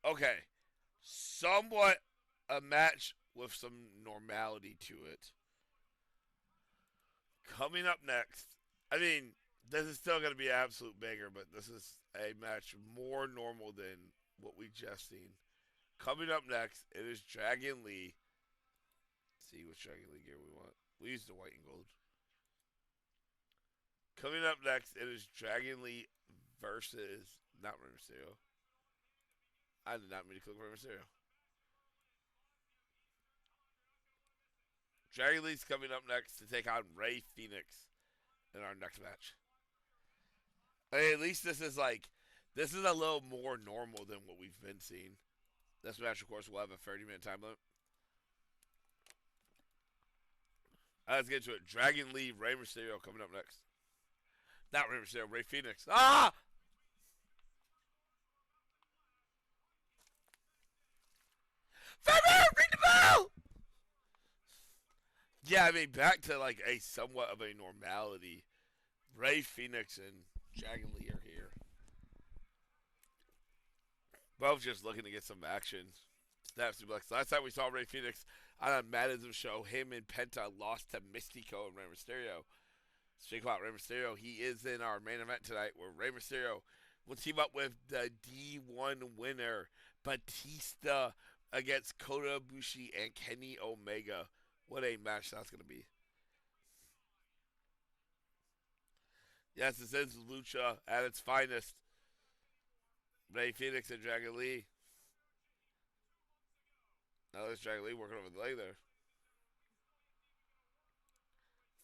A: Okay. Somewhat a match with some normality to it. Coming up next. I mean, this is still going to be an absolute banger, but this is a match more normal than what we just seen. Coming up next, it is Dragon Lee. Let's see which Dragon Lee gear we want. We use the white and gold. Coming up next, it is Dragon Lee versus not Rey Mysterio. I did not mean to click Rey Mysterio. Dragon Lee's coming up next to take on Ray Phoenix in our next match. I mean, at least this is a little more normal than what we've been seeing. This match, of course, will have a 30-minute time limit. Let's get to it. Dragon Lee, Rey Mysterio coming up next. Not Rey Mysterio, Ray Phoenix. Ah! Farmer, ring the bell! Yeah, I mean, back to like a somewhat of a normality. Ray Phoenix and Dragon Lee are here. Both just looking to get some action. Snap suplex. Last time we saw Ray Phoenix on a Matt-ISM show, him and Penta lost to Mystico and Rey Mysterio. Speaking about Rey Mysterio, he is in our main event tonight where Rey Mysterio will team up with the D1 winner, Batista, against Kota Ibushi and Kenny Omega. What a match that's going to be. Yes, this is Lucha at its finest. Ray Phoenix and Dragon Lee. Now there's Dragon Lee working over the leg there.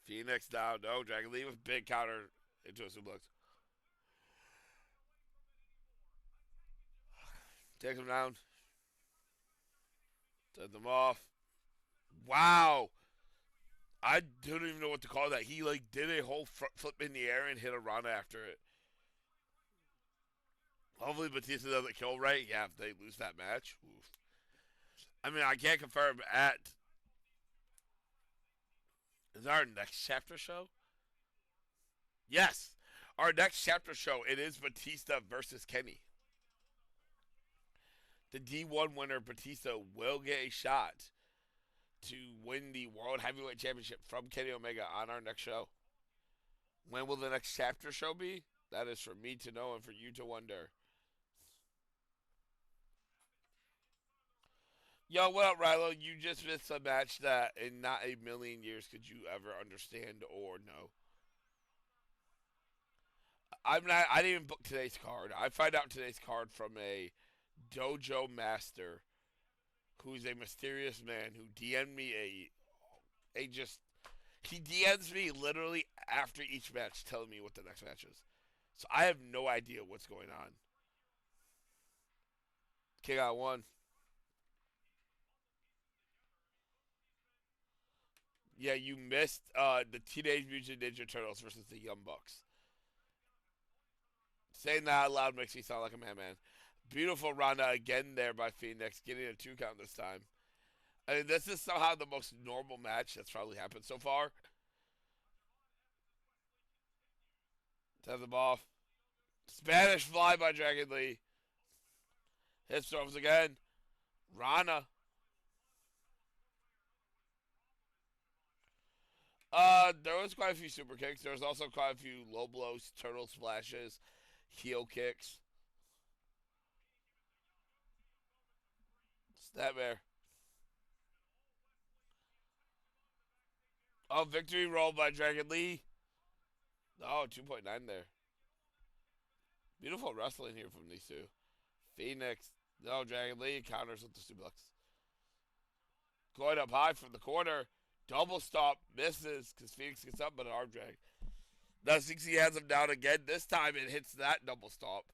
A: Phoenix down. No, Dragon Lee with big counter into a suplex. Takes him down. Sends him off. Wow. I don't even know what to call that. He like did a whole front flip in the air and hit a run after it. Hopefully Batista doesn't kill Ray. Yeah, if they lose that match. Oof. I mean, I can't confirm at. Is our next chapter show? Yes. Our next chapter show, it is Batista versus Kenny. The D1 winner, Batista, will get a shot to win the World Heavyweight Championship from Kenny Omega on our next show. When will the next chapter show be? That is for me to know and for you to wonder. Yo, what up, Rilo? You just missed a match that in not a million years could you ever understand or know. I'm not. I didn't even book today's card. I find out today's card from a Dojo master who's a mysterious man who DM'd me a just he DMs me literally after each match telling me what the next match is. So I have no idea what's going on. King got one. Yeah, you missed the Teenage Mutant Ninja Turtles versus the Young Bucks. Saying that out loud makes me sound like a madman. Beautiful Ronda again there by Phoenix, getting a 2 count this time. I mean, this is somehow the most normal match that's probably happened so far. Have the ball. Spanish fly by Dragon Lee. Hit storms again. Rana. There was quite a few super kicks. There was also quite a few low blows, turtle splashes, heel kicks. Snapmare. Oh, victory roll by Dragon Lee. Oh, 2.9 there. Beautiful wrestling here from these two. Phoenix. No, Dragon Lee counters with the suplex. Going up high from the corner. Double stop. Misses because Phoenix gets up, but an arm drag. Now 60 has him down again. This time it hits that double stop.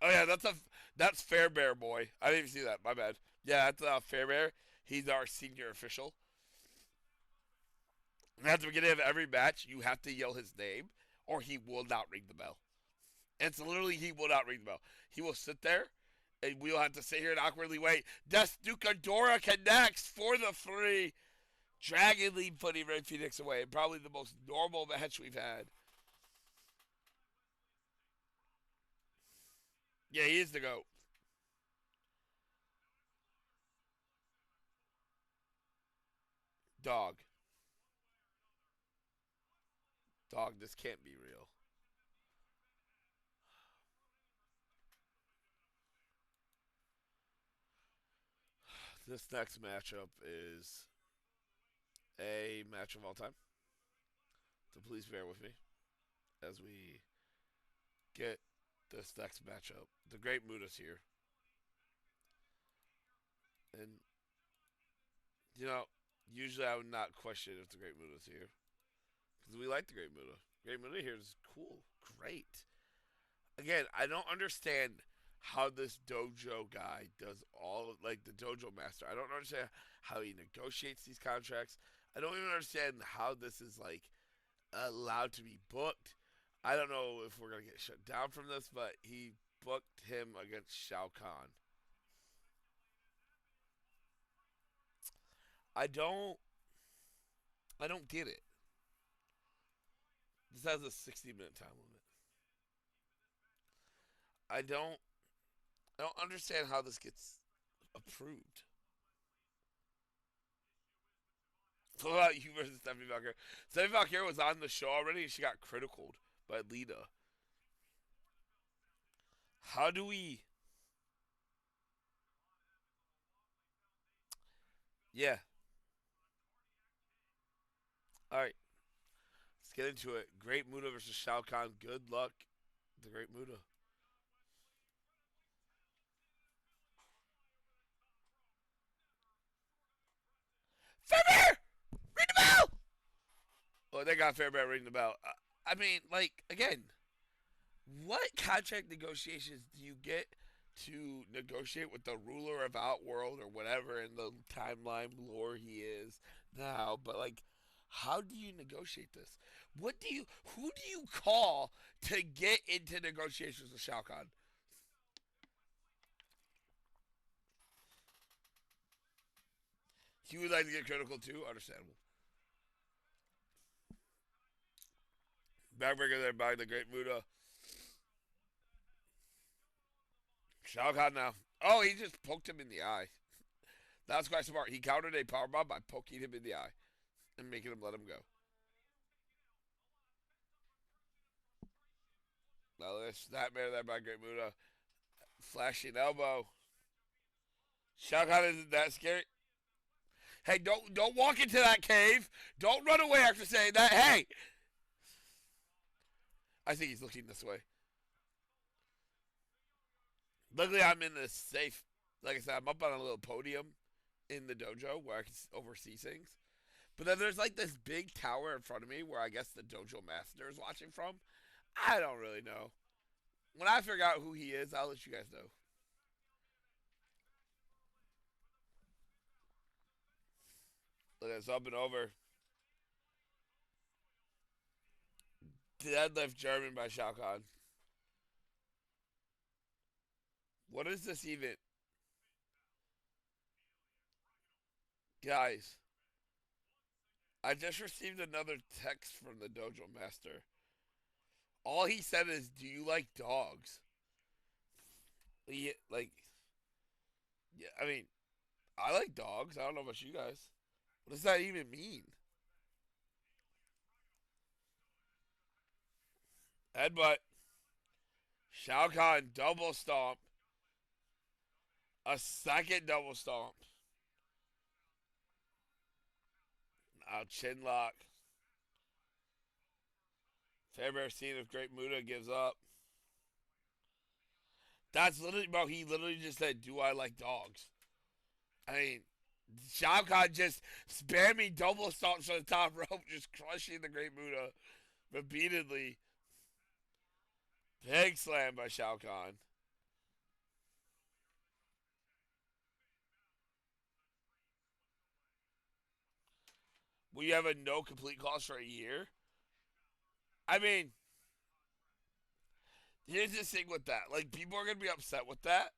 A: Oh yeah, that's Fairbear boy. I didn't even see that. My bad. Yeah, that's Fairbear. He's our senior official. And at the beginning of every match, you have to yell his name, or he will not ring the bell. It's literally he will not ring the bell. He will sit there, and we'll have to sit here and awkwardly wait. Desnucadora connects for the 3. Dragon Lee putting Ray Phoenix away. Probably the most normal match we've had. Yeah, he is the GOAT. Dog. Dog, this can't be real. This next matchup is a match of all time. So please bear with me as we get this next matchup. The Great Muda's here. And, you know, usually I would not question if the Great Muda's here. Because we like the Great Muda. Great Muda here is cool. Great. Again, I don't understand how this dojo guy does all like the dojo master. I don't understand how he negotiates these contracts. I don't even understand how this is like allowed to be booked. I don't know if we're gonna get shut down from this, but he booked him against Shao Kahn. I don't I don't get it. This has a 60-minute time limit. I don't I don't understand how this gets approved. What about you versus Stephanie Valkyrie? Stephanie Valkyrie was on the show already and she got criticaled by Lita. How do we. Yeah. Alright. Let's get into it. Great Muda versus Shao Kahn. Good luck. The Great Muda. Fairbear! Ring the bell! Oh, they got Fairbear ring the bell. I mean, like, again, what contract negotiations do you get to negotiate with the ruler of Outworld or whatever in the timeline lore he is now? But like, how do you negotiate this? What do you? Who do you call to get into negotiations with Shao Kahn? He would like to get critical too. Understandable. Backbreaker there by the Great Muda. Shao Kahn now. Oh, he just poked him in the eye. That was quite smart. He countered a powerbomb by poking him in the eye and making him let him go. Now Snapmare there by Great Muda. Flashing elbow. Shao Kahn isn't that scary. Hey, don't walk into that cave. Don't run away after saying that. Hey, I think he's looking this way. Luckily, I'm in this safe. Like I said, I'm up on a little podium in the dojo where I can oversee things. But then there's like this big tower in front of me where I guess the dojo master is watching from. I don't really know. When I figure out who he is, I'll let you guys know. Look at this up and over. Deadlift German by Shao Kahn. What is this even? Guys, I just received another text from the dojo master. All he said is, "Do you like dogs?" Like, yeah, I mean, I like dogs. I don't know about you guys. What does that even mean? Headbutt. Shao Kahn double stomp. A second double stomp. Now chin lock. Fairbear scene if Great Muda gives up. That's literally, bro. He literally just said, "Do I like dogs?" I mean, Shao Kahn just spamming double stomps on the top rope, just crushing the Great Muda repeatedly. Big slam by Shao Kahn. We have a no complete cost for a year. I mean, here's the thing with that. Like, people are gonna be upset with that,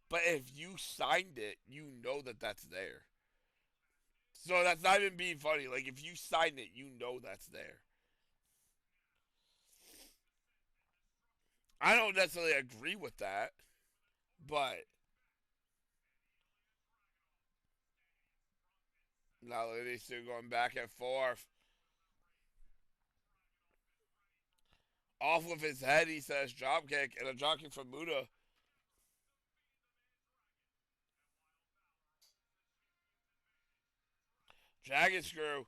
A: but if you signed it, you know that that's there. So that's not even being funny. Like, if you signed it, you know that's there. I don't necessarily agree with that, but now they're still going back and forth. Off with his head, he says drop kick, and a drop kick from Muda. Dragon screw.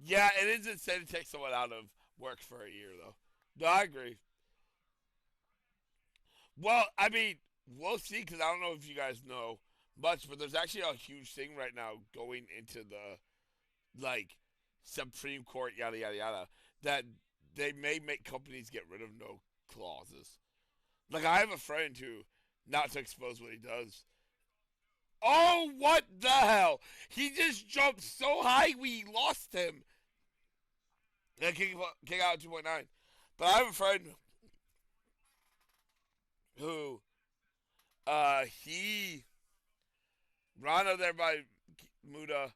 A: Yeah, it is insane to take someone out of work for a year, though. No, I agree. Well, I mean, we'll see, because I don't know if you guys know much, but there's actually a huge thing right now going into the, like, Supreme Court, yada, yada, yada, that they may make companies get rid of no clauses. Like, I have a friend who, not to expose what he does. Oh, what the hell? He just jumped so high we lost him. Yeah, kick out 2.9. But I have a friend who, he Rana there by Muda,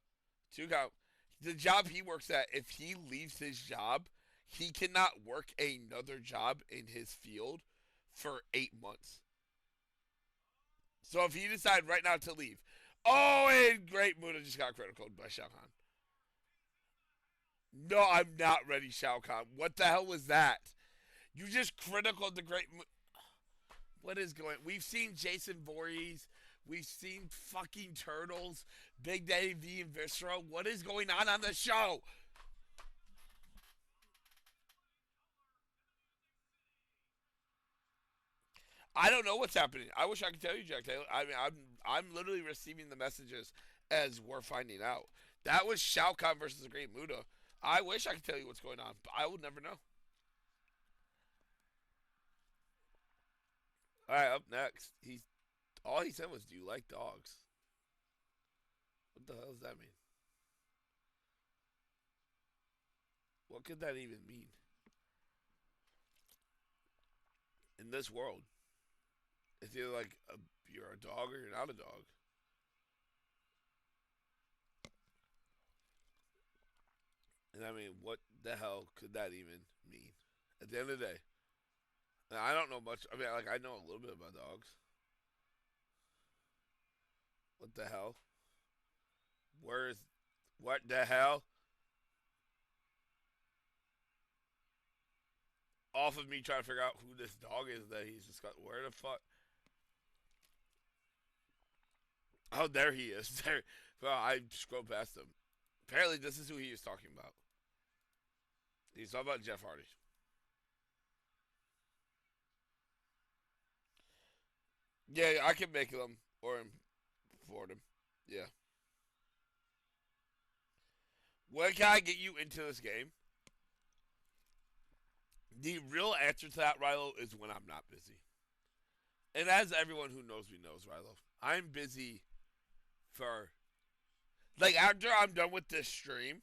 A: 2 count. The job he works at, if he leaves his job, he cannot work another job in his field for 8 months. So if he decide right now to leave, oh, and Great Muda just got critical by Shao Kahn. No, I'm not ready, Shao Kahn. What the hell was that? You just critical the Great. What is going? We've seen Jason Voorhees. We've seen fucking Turtles, Big Daddy V, and Viscera. What is going on the show? I don't know what's happening. I wish I could tell you, Jack Taylor. I mean, I'm literally receiving the messages as we're finding out. That was Shao Kahn versus the Great Muda. I wish I could tell you what's going on, but I will never know. All right, up next, he's all he said was, "Do you like dogs?" What the hell does that mean? What could that even mean in this world? It's either like you're a dog or you're not a dog. And I mean, what the hell could that even mean? At the end of the day, and I don't know much. I mean, like I know a little bit about dogs. What the hell? Where's what the hell? Off of me trying to figure out who this dog is that he's just got. Where the fuck? Oh, there he is. There. Well, I scrolled past him. Apparently, this is who he is talking about. He's talking about Jeff Hardy. Yeah, I can make them or import them. Yeah. When can I get you into this game? The real answer to that, Rilo, is when I'm not busy. And as everyone who knows me knows, Rilo, I'm busy for like after I'm done with this stream,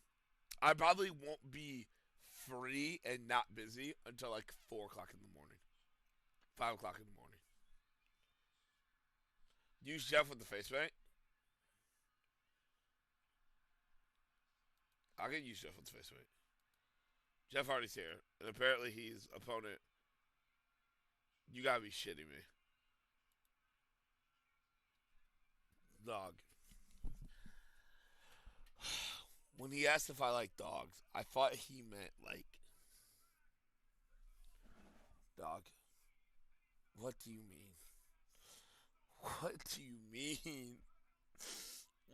A: I probably won't be free and not busy until like 4 o'clock in the morning, 5 o'clock in the morning. Use Jeff with the face paint. I can use Jeff with the face paint. Jeff Hardy's here, and apparently his opponent. You gotta be shitting me, dog. When he asked if I like dogs, I thought he meant like dog. What do you mean? What do you mean?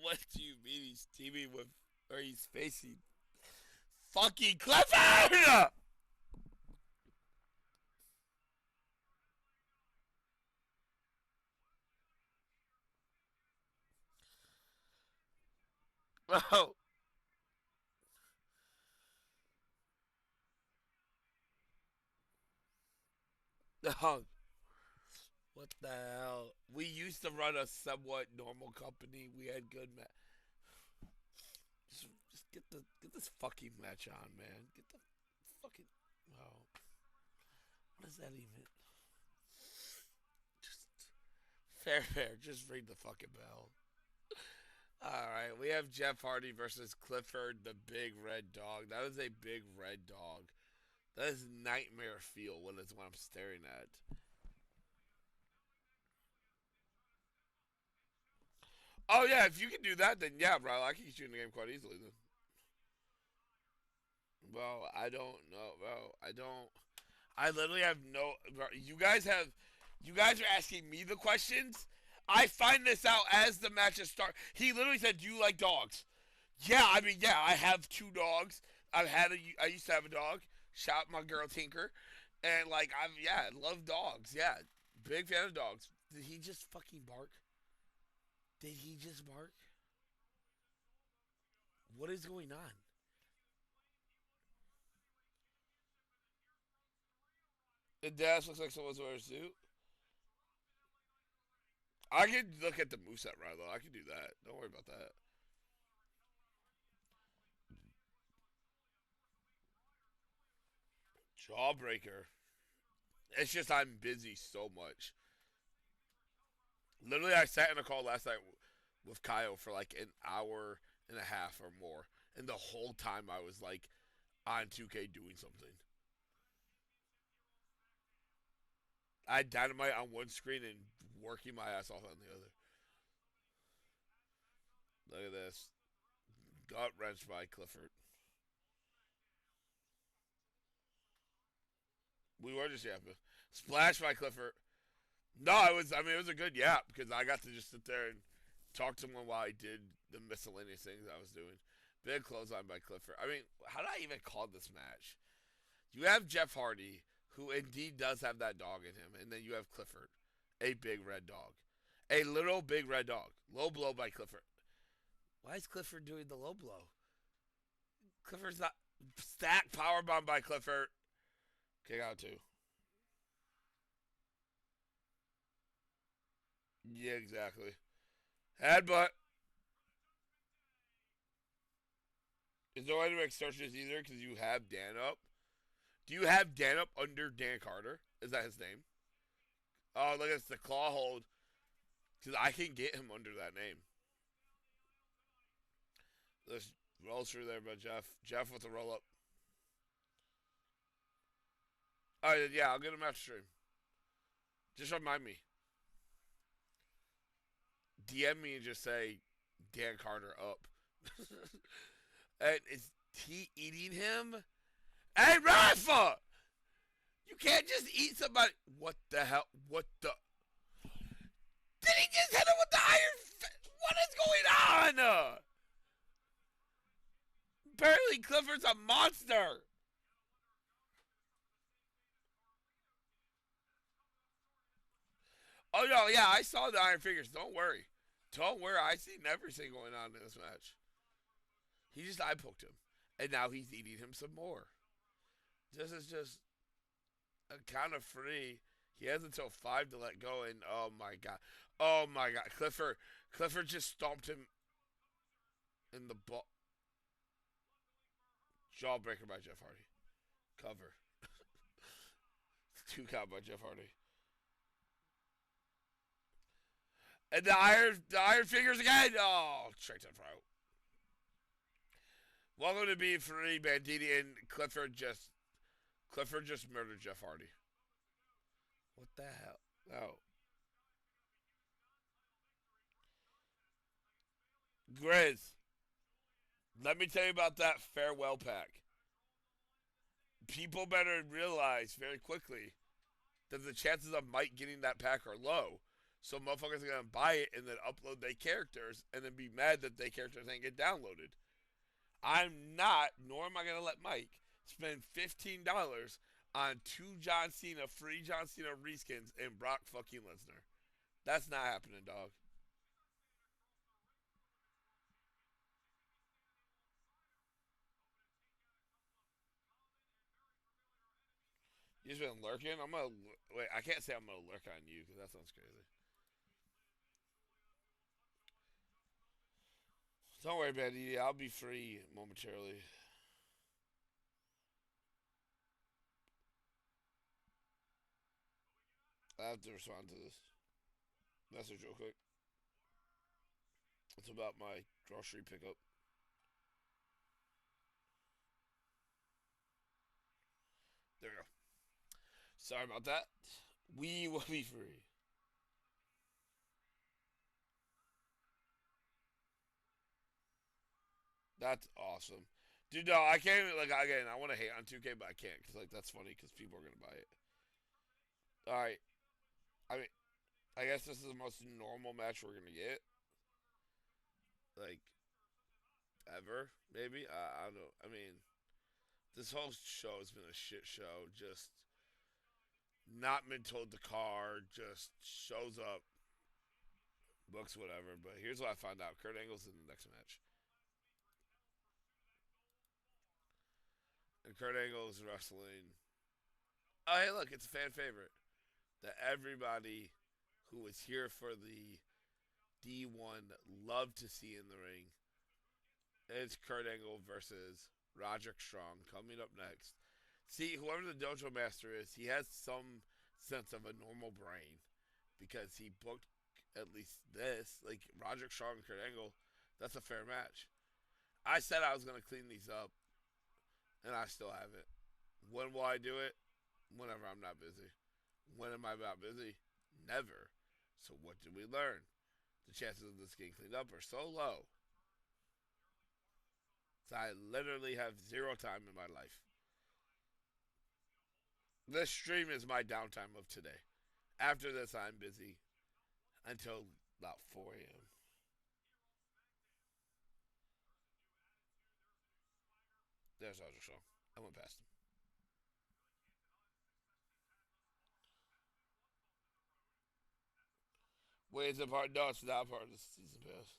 A: What do you mean he's teaming with, or he's facing fucking Clifford? Oh, dog. What the hell? We used to run a somewhat normal company. We had good just get this fucking match on, man. Get the fucking. Oh, what is that even? Just fair, fair. Just ring the fucking bell. All right, we have Jeff Hardy versus Clifford, the big red dog. That is a big red dog. That is nightmare feel when it's what I'm staring at. Oh yeah, if you can do that, then yeah, bro, I can get you in the game quite easily. Then, bro, I don't know, bro. I don't. I literally have no. Bro, you guys are asking me the questions. I find this out as the matches start. He literally said, "Do you like dogs?" Yeah, I mean, yeah, I have two dogs. I used to have a dog. Shout out my girl Tinker, and like yeah, I love dogs. Yeah, big fan of dogs. Did he just fucking bark? Did he just bark? What is going on? The dash looks like someone's wearing a suit. I can look at the moveset right though. I can do that. Don't worry about that. Jawbreaker. It's just I'm busy so much. Literally, I sat in a call last night with Kyle for like an hour and a half or more, and the whole time I was like on 2K doing something. I had dynamite on one screen and working my ass off on the other. Look at this. Gut wrench by Clifford. We were just yapping. Splash by Clifford. No, it was. I mean, it was a good yap because I got to just sit there and talk to someone while I did the miscellaneous things I was doing. Big clothesline by Clifford. I mean, how did I even call this match? You have Jeff Hardy, who indeed does have that dog in him, and then you have Clifford, a big red dog, a little big red dog. Low blow by Clifford. Why is Clifford doing the low blow? Clifford's not stack power bomb by Clifford. Kick out two. Yeah, exactly. Headbutt. Is no way to make searches either because you have Dan up. Do you have Dan up under Dan Carter? Is that his name? Oh, look, it's the claw hold. Because I can get him under that name. This roll through there by Jeff. Jeff with the roll up. Oh, yeah, I'll get him after stream. Just remind me. DM me and just say Dan Carter up. And is he eating him? Hey, Rafa! You can't just eat somebody. What the hell? What the? Did he just hit him with the iron? What is going on? Apparently, Clifford's a monster. Oh no, yeah, I saw the Iron Fingers. Don't worry, don't worry. I seen everything going on in this match. He just eye poked him, and now he's eating him some more. This is just a count of free. He has until 5 to let go, and oh my god, Clifford just stomped him in the ball. Jawbreaker by Jeff Hardy. Cover. 2 count by Jeff Hardy. And the iron fingers again. Oh, straight to the throat. Welcome to being free, Banditti and Clifford just murdered Jeff Hardy. What the hell? No. Grizz, let me tell you about that farewell pack. People better realize very quickly that the chances of Mike getting that pack are low. So motherfuckers are gonna buy it and then upload their characters and then be mad that their characters ain't get downloaded. I'm not, nor am I gonna let Mike spend $15 on 2 free John Cena reskins and Brock fucking Lesnar. That's not happening, dog. You just been lurking. I'm gonna wait. I can't say I'm gonna lurk on you because that sounds crazy. Don't worry, Betty. I'll be free momentarily. I have to respond to this message real quick. It's about my grocery pickup. There we go. Sorry about that. We will be free. That's awesome. Dude, no, I can't even, like, again, I want to hate on 2K, but I can't, because, like, that's funny, because people are going to buy it. Alright. I mean, I guess this is the most normal match we're going to get. Like, ever, maybe? I don't know. I mean, this whole show has been a shit show. Just not been told the card, just shows up, books whatever. But here's what I found out: Kurt Angle's in the next match, and Kurt Angle is wrestling. Oh, hey, look, it's a fan favorite that everybody who was here for the D1 loved to see in the ring. It's Kurt Angle versus Roderick Strong coming up next. See, whoever the dojo master is, he has some sense of a normal brain because he booked at least this. Like Roderick Strong and Kurt Angle, that's a fair match. I said I was going to clean these up, and I still haven't. When will I do it? Whenever I'm not busy. When am I not busy? Never. So what did we learn? The chances of this getting cleaned up are so low. So I literally have zero time in my life. This stream is my downtime of today. After this, I'm busy until about 4 a.m. There's Roger Shaw. I went past him. Wait, it's a part. No, it's not part of the season pass.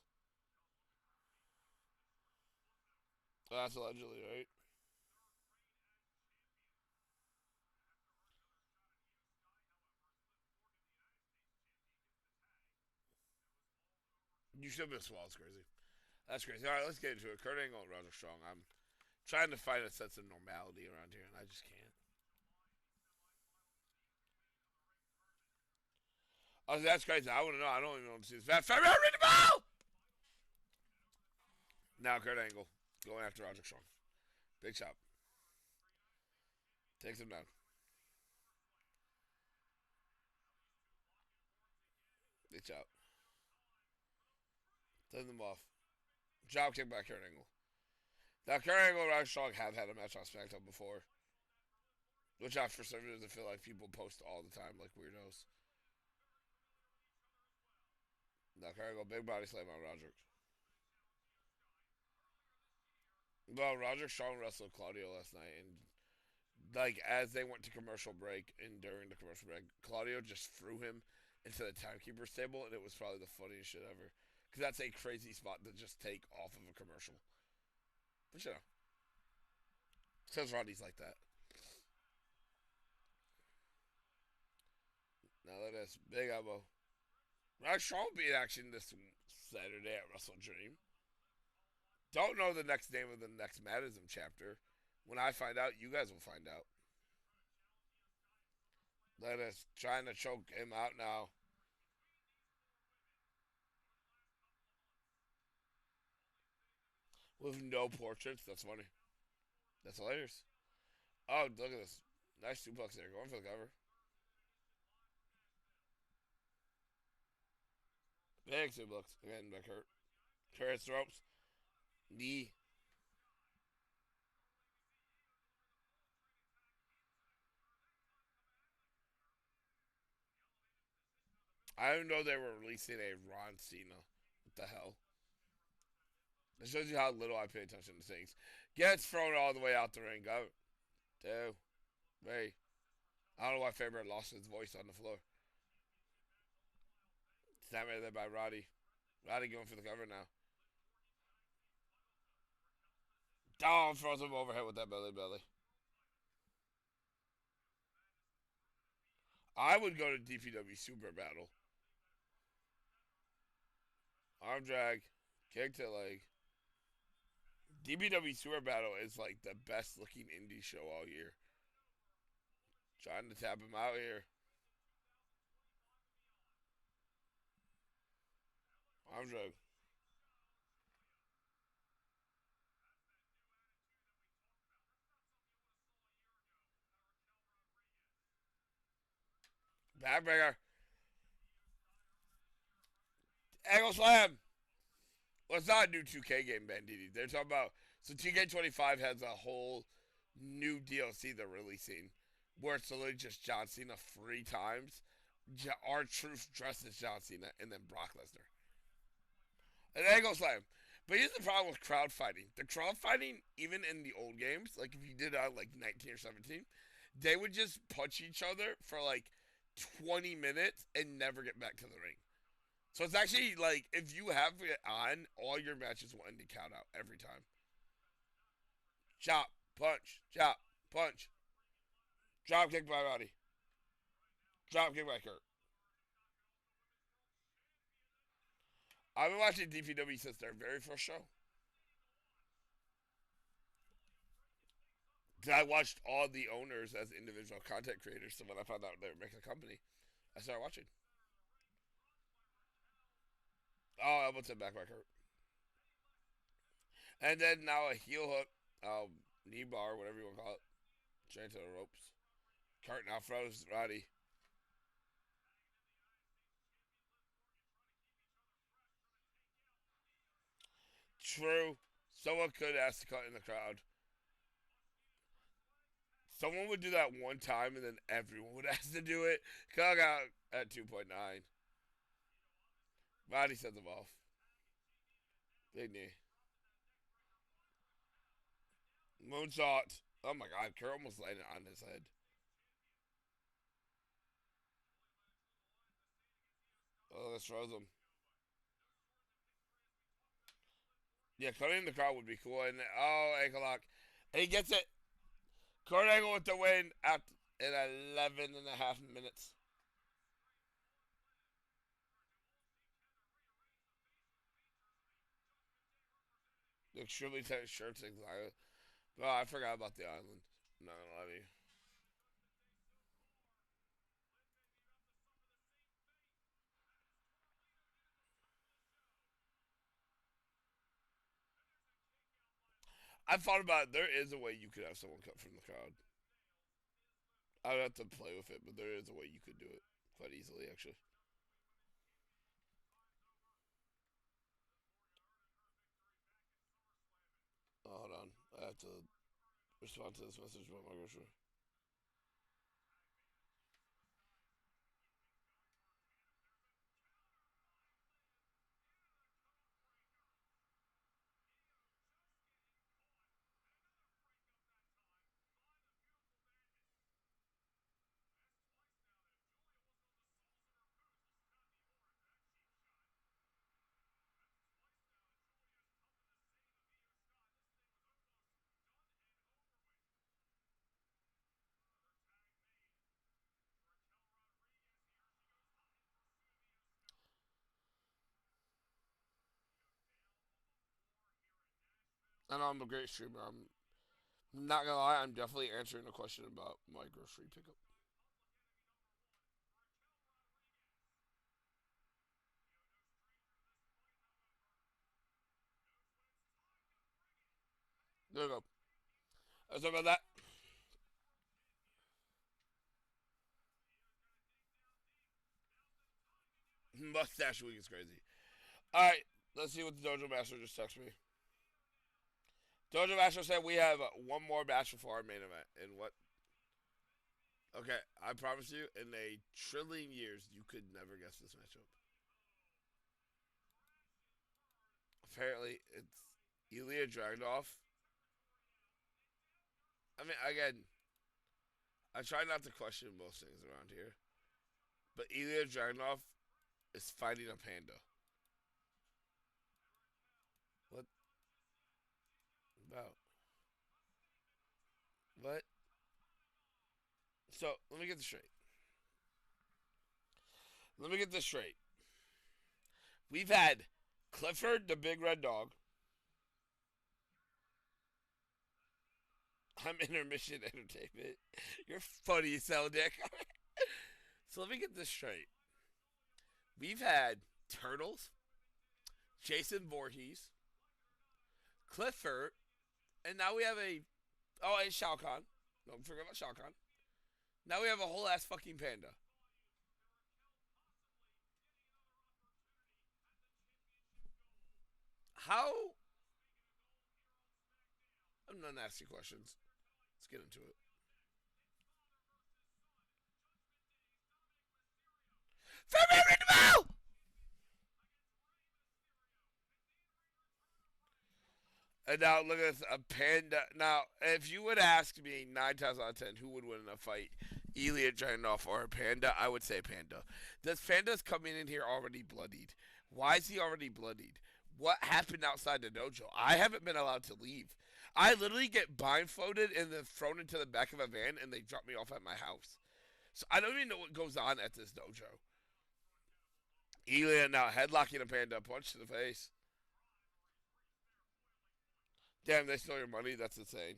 A: Oh, that's allegedly right. You should have been small. It's crazy. That's crazy. All right, let's get into it. Kurt Angle and Roger Strong. I'm trying to find a sense of normality around here, and I just can't. Oh, that's crazy. I want to know. I don't even want to see this. Fat Fabio ready the ball! Now Kurt Angle going after Roger Strong. Big shot. Takes him down. Big shot. Sends him off. Drop kick by Kurt Angle. Now, Kurt Angle and Roderick Strong have had a match on SmackDown before, which I, for some reason, feel like people post all the time like weirdos. Now, Kurt Angle, big body slam on Roderick. Well, Roderick Strong wrestled Claudio last night, and like as they went to commercial break and during the commercial break, Claudio just threw him into the timekeeper's table, and it was probably the funniest shit ever. Because that's a crazy spot to just take off of a commercial. But you know, says Roddy's like that. Now that is big elbow. Rod Shaw will be in action this Saturday at Wrestle Dream. Don't know the next name of the next Matt-ISM chapter. When I find out, you guys will find out. That is trying to choke him out now. With no portraits. That's funny. That's hilarious. Oh, look at this. Nice suplex there. Going for the cover. Big suplex. Again, back hurt. Curtis ropes. Knee. I didn't know they were releasing a Ron Cena. What the hell? It shows you how little I pay attention to things. Gets thrown all the way out the ring. Go. 2, 3. I don't know why Faber lost his voice on the floor. Snap right there by Roddy. Roddy going for the cover now. Dom throws him overhead with that belly belly. I would go to DPW Super Battle. Arm drag. Kick to leg. DPW Super Battle is like the best looking indie show all year. Trying to tap him out here. Arm drag. Backbreaker. Angle slam. Well, it's not a new 2K game, Banditti. They're talking about. So 2K25 has a whole new DLC they're releasing where it's literally just John Cena 3 times. R-Truth dresses John Cena and then Brock Lesnar. An angle slam. But here's the problem with crowd fighting. The crowd fighting, even in the old games, like if you did it on like 19 or 17, they would just punch each other for like 20 minutes and never get back to the ring. So it's actually like if you have it on, all your matches will end in count out every time. Chop, punch, chop, punch. Drop kick by Roddy. Drop kick by Kurt. I've been watching DPW since their very first show. I watched all the owners as individual content creators. So when I found out they were making a company, I started watching. Oh, elbow tip back by Kurt. And then now a heel hook, knee bar, whatever you want to call it. Straight to the ropes. Kurt now throws Roddy. True. Someone could ask to cut in the crowd. Someone would do that one time and then everyone would ask to do it. Cog out at 2.9. Roddy sends him off. Big knee. Moonsault. Oh my god, Kurt almost landed on his head. Oh, this throws him. Yeah, cutting the crowd would be cool. And oh, ankle lock. And he gets it. Kurt Angle with the win at in 11 and a half minutes. The extremely tight shirts. Exactly. Oh, I forgot about the island. No, I mean, I thought about it. There is a way you could have someone cut from the crowd. I would have to play with it, but there is a way you could do it quite easily, actually. have to respond to this message about my grocery. I know I'm a great streamer. I'm not gonna lie. I'm definitely answering a question about my grocery pickup. There we go. Sorry about that. Mustache week is crazy. All right, let's see what the Dojo Master just texted me. Dojo Master said we have one more match before our main event. And what? Okay, I promise you, in a trillion years, you could never guess this matchup. Apparently, it's Ilya Dragunov. I mean, again, I try not to question most things around here, but Ilya Dragunov is fighting a panda. What about? What? So, let me get this straight. Let me get this straight. We've had Clifford the Big Red Dog. I'm Intermission Entertainment. You're funny as hell, Dick. So let me get this straight. We've had Turtles, Jason Voorhees, Clifford, and now we have a and Shao Kahn. Don't forget about Shao Kahn. Now we have a whole ass fucking panda. How? I'm not asking questions. Let's get into it. And now look at this, a panda. Now, if you would ask me 9 times out of 10 who would win in a fight, Ilya Dragunov or a panda, I would say panda. This panda's coming in here already bloodied. Why is he already bloodied? What happened outside the dojo? I haven't been allowed to leave. I literally get blindfolded and then thrown into the back of a van and they drop me off at my house. So I don't even know what goes on at this dojo. Ilya now headlocking a panda, punch to the face. Damn, they stole your money. That's insane.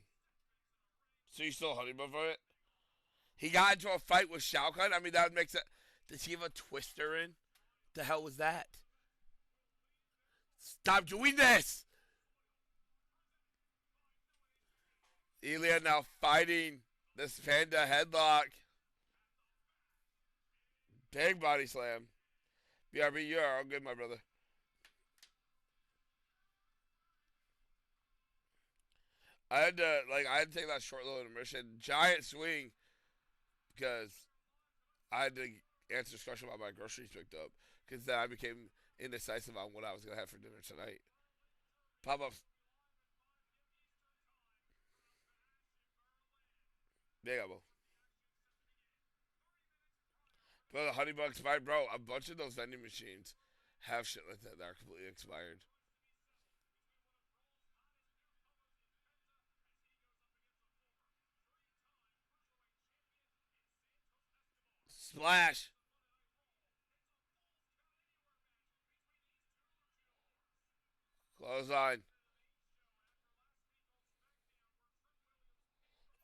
A: So you still hunting for it? He got into a fight with Shao Kahn. I mean, that makes it. Does he have a twister in? The hell was that? Stop doing this! Ilya now fighting this panda headlock. Big body slam. BRB, you are all good, my brother. I had to take that short little intermission. Giant swing because I had to answer this question about my groceries picked up because then I became indecisive on what I was gonna have for dinner tonight. Pop up, there you go. But the honey bug expired, bro. A bunch of those vending machines have shit like that that are completely expired. Splash, close on.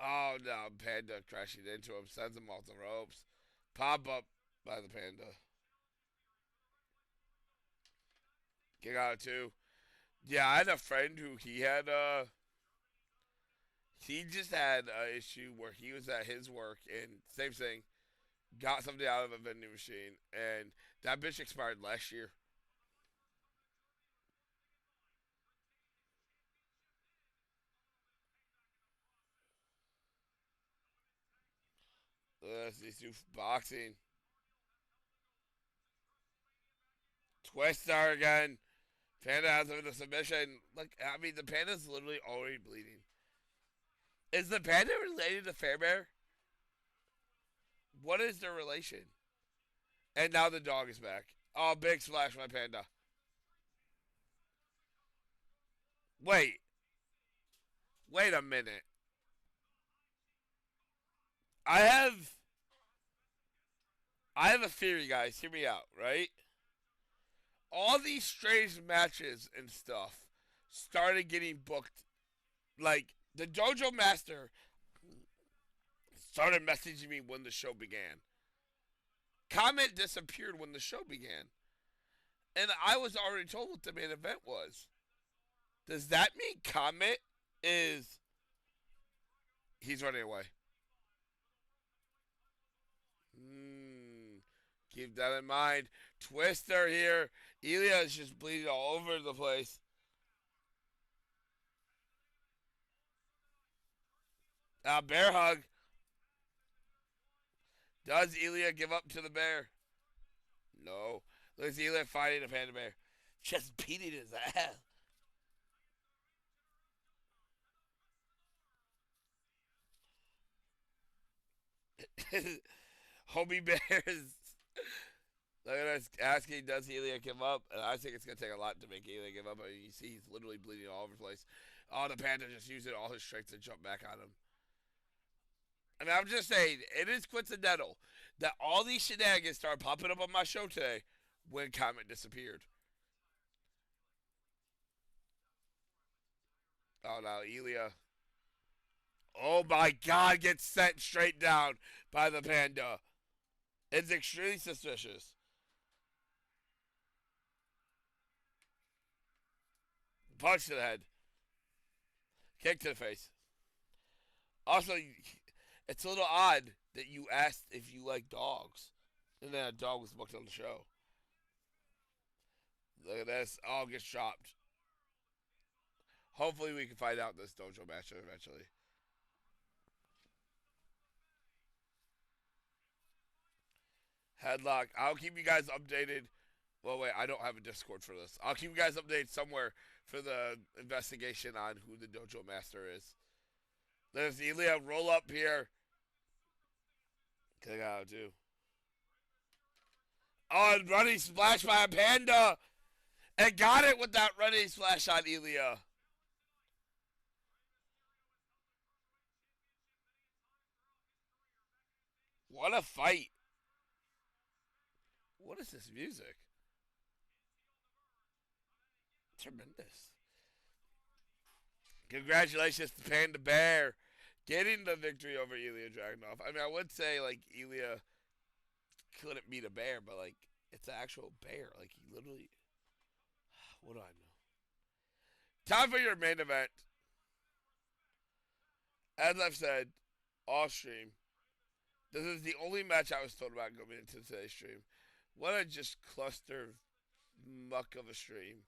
A: Oh no, panda crashing into him, sends him off the ropes. Pop up by the panda. Kick out of two. Yeah, I had a friend who he just had an issue where he was at his work and same thing, got something out of a vending machine and that bitch expired last year. These two boxing. Twister again. Panda has him in a submission. Look, I mean, the Panda's literally already bleeding. Is the Panda related to Fairbear? What is their relation? And now the dog is back. Oh, big splash, my Panda. Wait, wait a minute. I have, I have a theory, guys. Hear me out, right? All these strange matches and stuff started getting booked. Like the Dojo Master started messaging me when the show began. Comment disappeared when the show began. And I was already told what the main event was. Does that mean Comment is he's running away? Keep that in mind. Twister here. Ilya is just bleeding all over the place. Bear hug. Does Ilya give up to the bear? No. Looks Ilya fighting a panda bear. Just beating his ass. Homie Bears. Look at us asking, does Ilya give up? And I think it's going to take a lot to make Ilya give up. I mean, you see, he's literally bleeding all over the place. Oh, the panda just using all his strength to jump back on him. I mean, I'm just saying, it is coincidental that all these shenanigans started popping up on my show today when Comet disappeared. Oh, now Ilya. Oh my God, gets sent straight down by the panda. It's extremely suspicious. Punch to the head. Kick to the face. Also, it's a little odd that you asked if you like dogs. And then a dog was booked on the show. Look at this. Oh, gets chopped. Hopefully we can find out this dojo match eventually. Headlock. I'll keep you guys updated. Well, wait, I don't have a Discord for this. I'll keep you guys updated somewhere for the investigation on who the dojo master is. There's Ilya roll up here. Kick out too. Oh, and running splash by a panda. And got it with that running splash on Ilya. What a fight. What is this music? Tremendous. Congratulations to Panda Bear getting the victory over Ilya Dragunov. I mean, I would say, like, Ilya couldn't beat a bear, but, like, it's an actual bear. Like, he literally. What do I know? Time for your main event. As I've said, off stream, this is the only match I was told about going into today's stream. What a just cluster muck of a stream.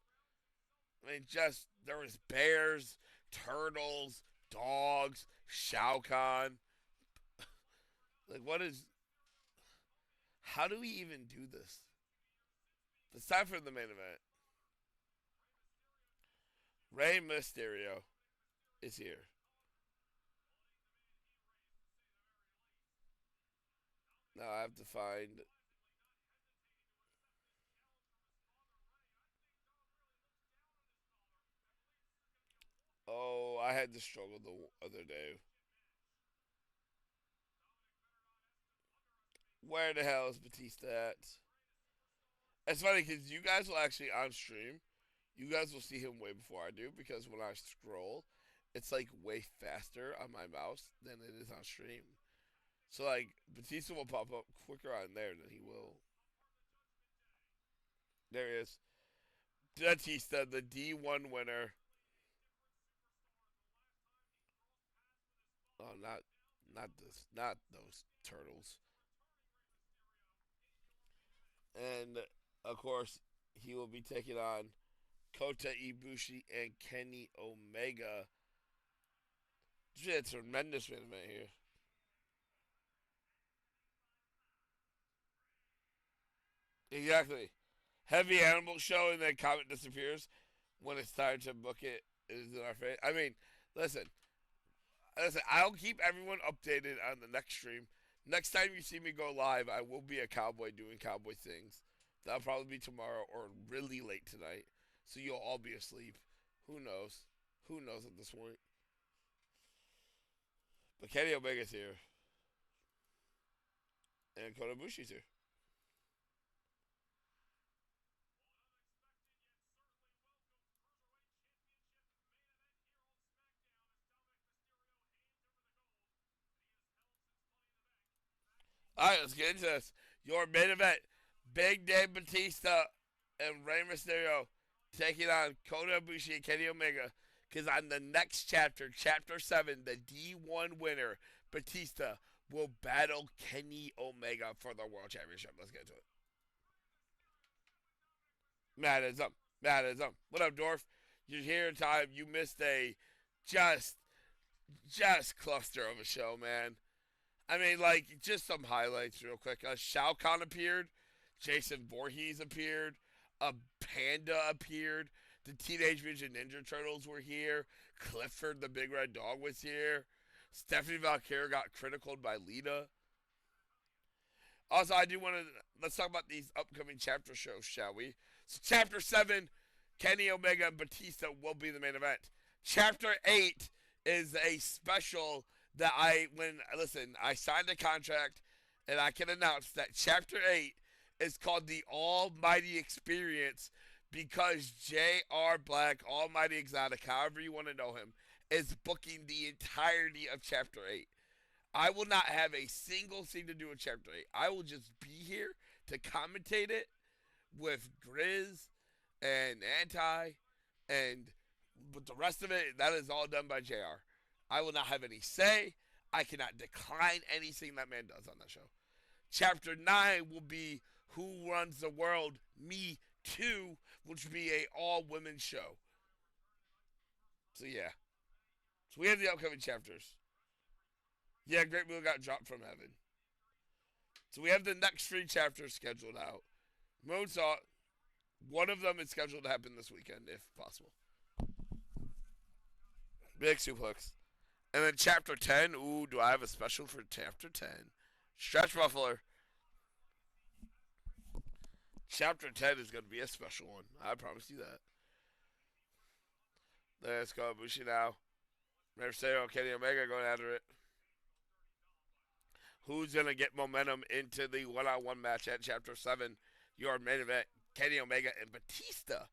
A: I mean, just there was bears, turtles, dogs, Shao Kahn. Like, what is? How do we even do this? It's time for the main event. Rey Mysterio is here. Now I have to find. Oh, I had to struggle the other day. Where the hell is Batista at? It's funny because you guys will actually on stream. You guys will see him way before I do because when I scroll, it's like way faster on my mouse than it is on stream. So like Batista will pop up quicker on there than he will. There he is. Batista, the D1 winner. Oh, not those turtles. And of course, he will be taking on Kota Ibushi and Kenny Omega. It's a tremendous event here. Exactly. Heavy animal show and then Comet disappears when it's time to book it is in our face. I mean, listen, I'll keep everyone updated on the next stream. Next time you see me go live, I will be a cowboy doing cowboy things. That'll probably be tomorrow or really late tonight. So you'll all be asleep. Who knows? Who knows at this point? But Kenny Omega's here. And Kota Ibushi's here. Alright, let's get into this. Your main event. Big Dave Batista and Rey Mysterio taking on Kota Ibushi and Kenny Omega. Because on the next chapter, Chapter 7, the D1 winner, Batista, will battle Kenny Omega for the World Championship. Let's get to it. Matt-ISM. Matt-ISM. What up, Dorf? You're here in time. You missed a just, just cluster of a show, man. I mean, like, just some highlights real quick. Shao Kahn appeared. Jason Voorhees appeared. A panda appeared. The Teenage Mutant Ninja Turtles were here. Clifford the Big Red Dog was here. Stephanie Valkyria got criticaled by Lita. Also, I do want to let's talk about these upcoming chapter shows, shall we? So, Chapter 7, Kenny Omega and Batista will be the main event. Chapter 8 is a special that I signed a contract and I can announce that Chapter 8 is called the Almighty Experience because J.R. Black, Almighty Exotic, however you want to know him, is booking the entirety of Chapter 8. I will not have a single thing to do with Chapter 8. I will just be here to commentate it with Grizz and Anti, and but the rest of it, that is all done by JR. I will not have any say. I cannot decline anything that man does on that show. Chapter 9 will be Who Runs the World? Me Too, which will be a all-women show. So, yeah. So, we have the upcoming chapters. Yeah, Great Wheel got dropped from heaven. So, we have the next 3 chapters scheduled out. Moonsault, one of them is scheduled to happen this weekend, if possible. Big suplex. And then chapter 10, ooh, do I have a special for chapter 10? Stretch Muffler. Chapter 10 is going to be a special one. I promise you that. Let's go Bushi now. Mercedes, Kenny Omega going after it. Who's going to get momentum into the one-on-one match at chapter 7? Your main event, Kenny Omega and Batista.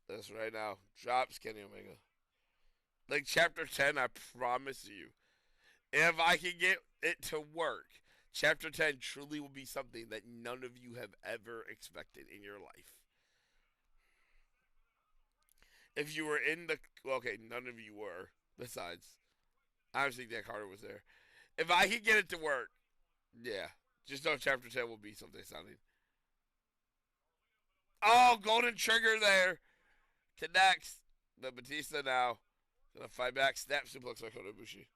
A: This right now. Drops Kenny Omega. Like chapter 10, I promise you. If I can get it to work, chapter 10 truly will be something that none of you have ever expected in your life. If you were in the. Well, okay, none of you were. Besides, obviously, Dan Carter was there. If I can get it to work, yeah. Just know chapter 10 will be something sounding. Oh, Golden Trigger there. Connects. The Batista now. Gonna fight back. Snap suplex by Kota Ibushi.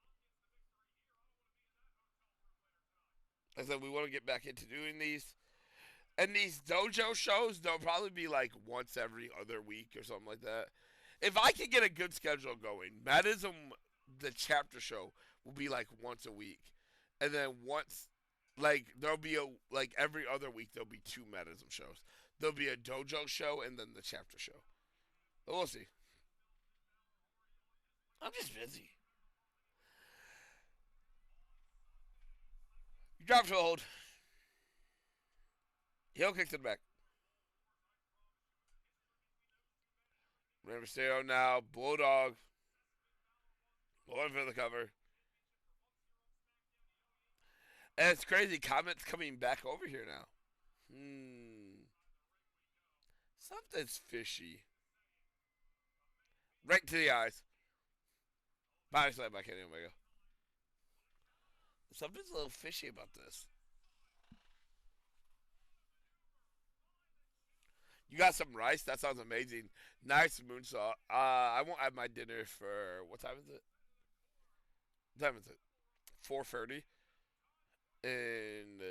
A: I said we want to get back into doing these. And these dojo shows, they'll probably be like once every other week or something like that. If I can get a good schedule going, Matt-ISM, the chapter show, will be like once a week. And then once, like, there'll be like every other week, there'll be 2 Matt-ISM shows. There'll be a dojo show and then the chapter show. But we'll see. I'm just busy. You drop to hold. Heel kick to the back. Rey Mysterio now. Bulldog. Going for the cover. And it's crazy. Comet's coming back over here now. Something's fishy. Right to the eyes. Body slam by Kenny Omega. Something's a little fishy about this. You got some rice? That sounds amazing. Nice moonsault. I won't have my dinner for what time is it? What time is it? 4:30. and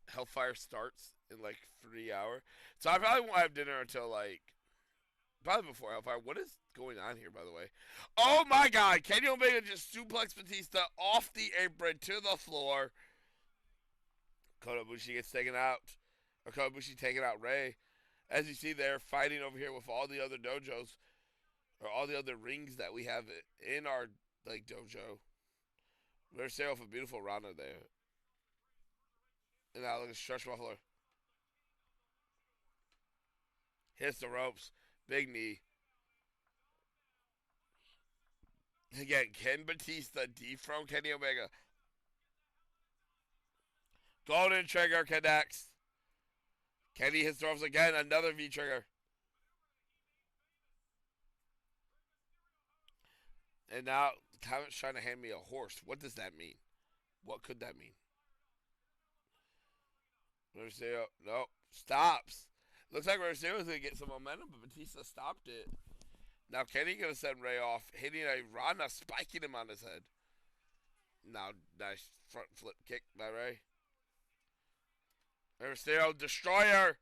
A: Hellfire starts in like 3 hours. So I probably won't have dinner until like probably before Hellfire. What is going on here, by the way? Oh my God! Kenny Omega just suplexed Batista off the apron to the floor. Kotobushi gets taken out. Or Kotobushi taking out Ray. As you see, they're fighting over here with all the other dojos or all the other rings that we have in our like dojo. There's Sarah with a beautiful Rana there. And now look at Stretch Muffler. Hits the ropes. Big knee. Again, Ken Batista dethrone Kenny Omega. Golden Trigger connects. Kenny hits the ropes again. Another V trigger. And now Comet's trying to hand me a horse. What does that mean? What could that mean? Mysterio, nope, stops. Looks like Mysterio's going to get some momentum, but Batista stopped it. Now Kenny going to send Ray off, hitting a Rana, spiking him on his head. Now, nice front flip kick by Ray. Mysterio, destroyer.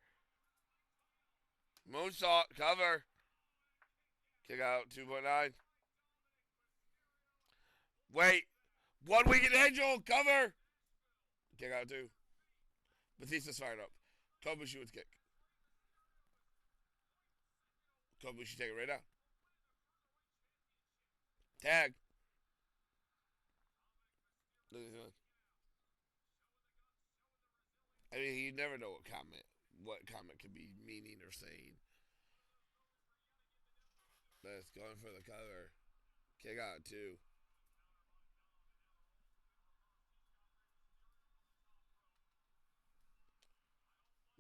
A: Moonsault, cover. Kick out, 2.9. Wait. 1 Winged Angel, cover. Kick out, 2. Batista's fired up. Kobushi with kick. Kobushi take it right down. Tag. I mean, you never know what comment could be meaning or saying. That's going for the cover. Kick out 2.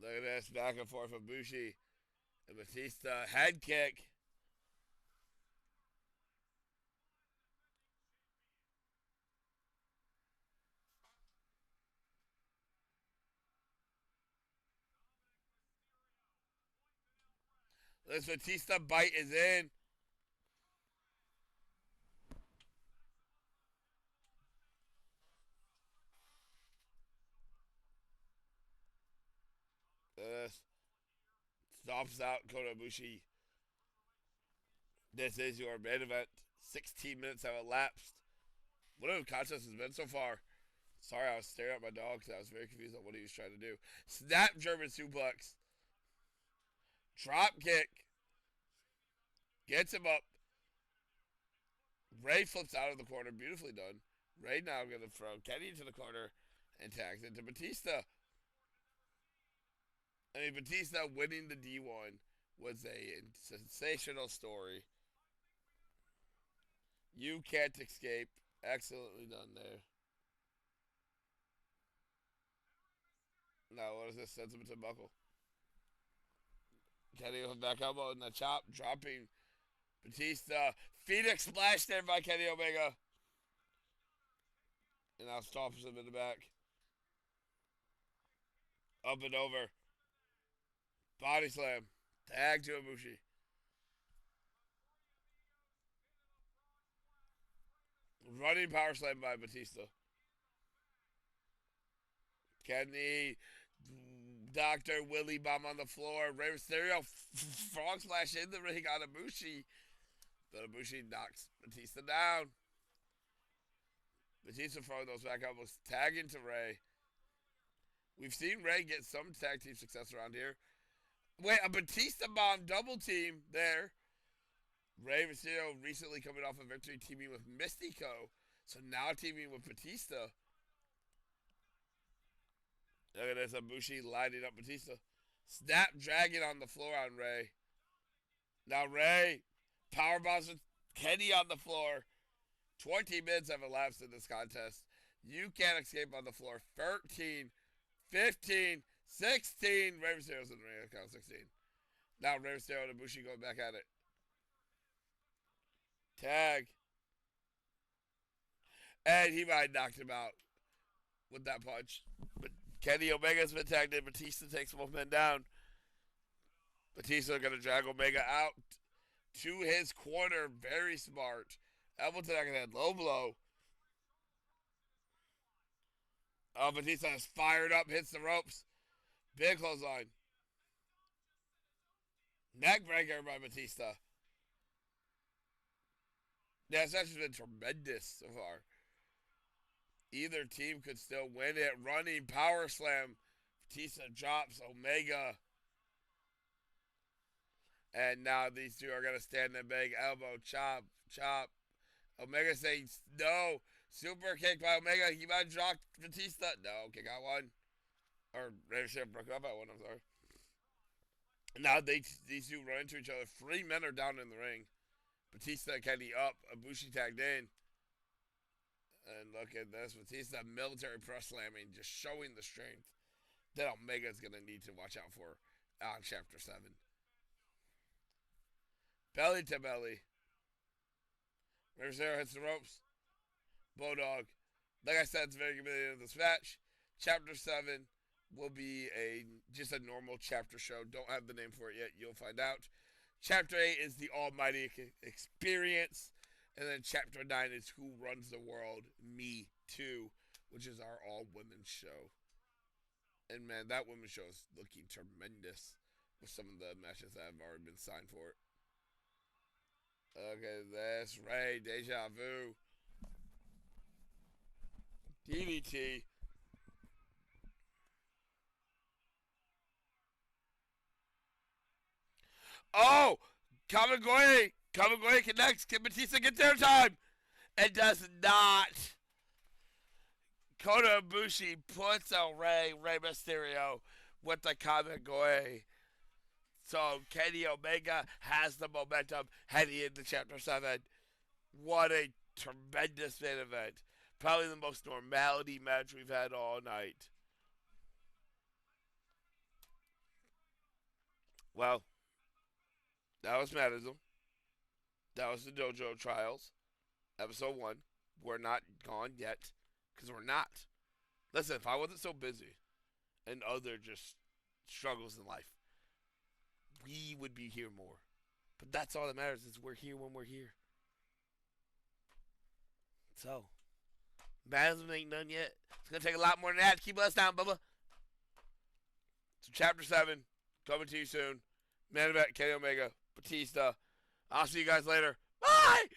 A: Look at this back and forth of Bushi and Batista head kick. This Batista bite is in. This stomps out Kota Ibushi. This is your main event. 16 minutes have elapsed. What a contest has been so far. Sorry, I was staring at my dog because I was very confused on what he was trying to do. Snap German suplex. Drop kick. Gets him up. Ray flips out of the corner. Beautifully done. Ray now going to throw Kenny into the corner and tags into Batista. I mean, Batista winning the D1 was a sensational story. You can't escape. Excellently done there. Now, what is this? Sends him to buckle. Kenny with back elbow and the chop, dropping Batista. Phoenix splash there by Kenny Omega. And now stomps him in the back. Up and over. Body slam. Tag to Ibushi. Running power slam by Batista. Kenny, Dr. Willie Bomb on the floor. Rey Mysterio, frog splash in the ring on Ibushi. But Ibushi knocks Batista down. Batista throwing those back elbows, tagging to Ray. We've seen Ray get some tag team success around here. Wait, a Batista bomb double team there. Rey Mysterio recently coming off a victory teaming with Mystico. So now teaming with Batista. Look at this, Ibushi lighting up Batista. Snapdragon on the floor on Ray. Now Ray powerbombs with Kenny on the floor. 20 minutes have elapsed in this contest. You can't escape on the floor. 13, 15, 16. Rey Mysterio's in the ring. Count 16. Now Rey Mysterio and Ibushi going back at it. Tag. And he might have knocked him out with that punch. But Kenny Omega's been tagged in. Batista takes both men down. Batista going to drag Omega out to his corner. Very smart. Elbow to the back of the head. Low blow. Oh, Batista is fired up, hits the ropes. Big clothesline. Neckbreaker by Batista. Yeah, this match has been tremendous so far. Either team could still win it. Running power slam. Batista drops Omega. And now these two are going to stand in big elbow. Chop, chop. Omega says no. Super kick by Omega. He might drop Batista. No, kick out one. Or Ricochet broke up at one, I'm sorry. Now these two run into each other. 3 men are down in the ring. Batista and Kenny up. Ibushi tagged in. And look at this. Batista military press slamming. Just showing the strength that Omega's going to need to watch out for on Chapter 7. Belly to belly. Ricochet hits the ropes. Bulldog. Like I said, it's very good at the end of this match. Chapter 7 will be just a normal chapter show. Don't have the name for it yet. You'll find out. Chapter 8 is the Almighty Experience. And then Chapter 9 is Who Runs the World? Me Too, which is our all-women's show. And man, that women's show is looking tremendous with some of the matches that have already been signed for it. Okay, this Ray Deja Vu. DDT. Oh! Kamigoye connects. Can Batista get there in time? It does not. Kota Ibushi puts out Rey Mysterio with the Kamigoye. So Kenny Omega has the momentum heading into Chapter 7. What a tremendous main event. Probably the most normality match we've had all night. Well, that was Matt-ISM. That was the Dojo Trials, Episode 1. We're not gone yet, because we're not. Listen, if I wasn't so busy and other just struggles in life, we would be here more. But that's all that matters is we're here when we're here. So, Matt-ISM ain't done yet. It's going to take a lot more than that to keep us down, Bubba. So, Chapter 7, coming to you soon. Man event, Kenny Omega, Batista. I'll see you guys later. Bye!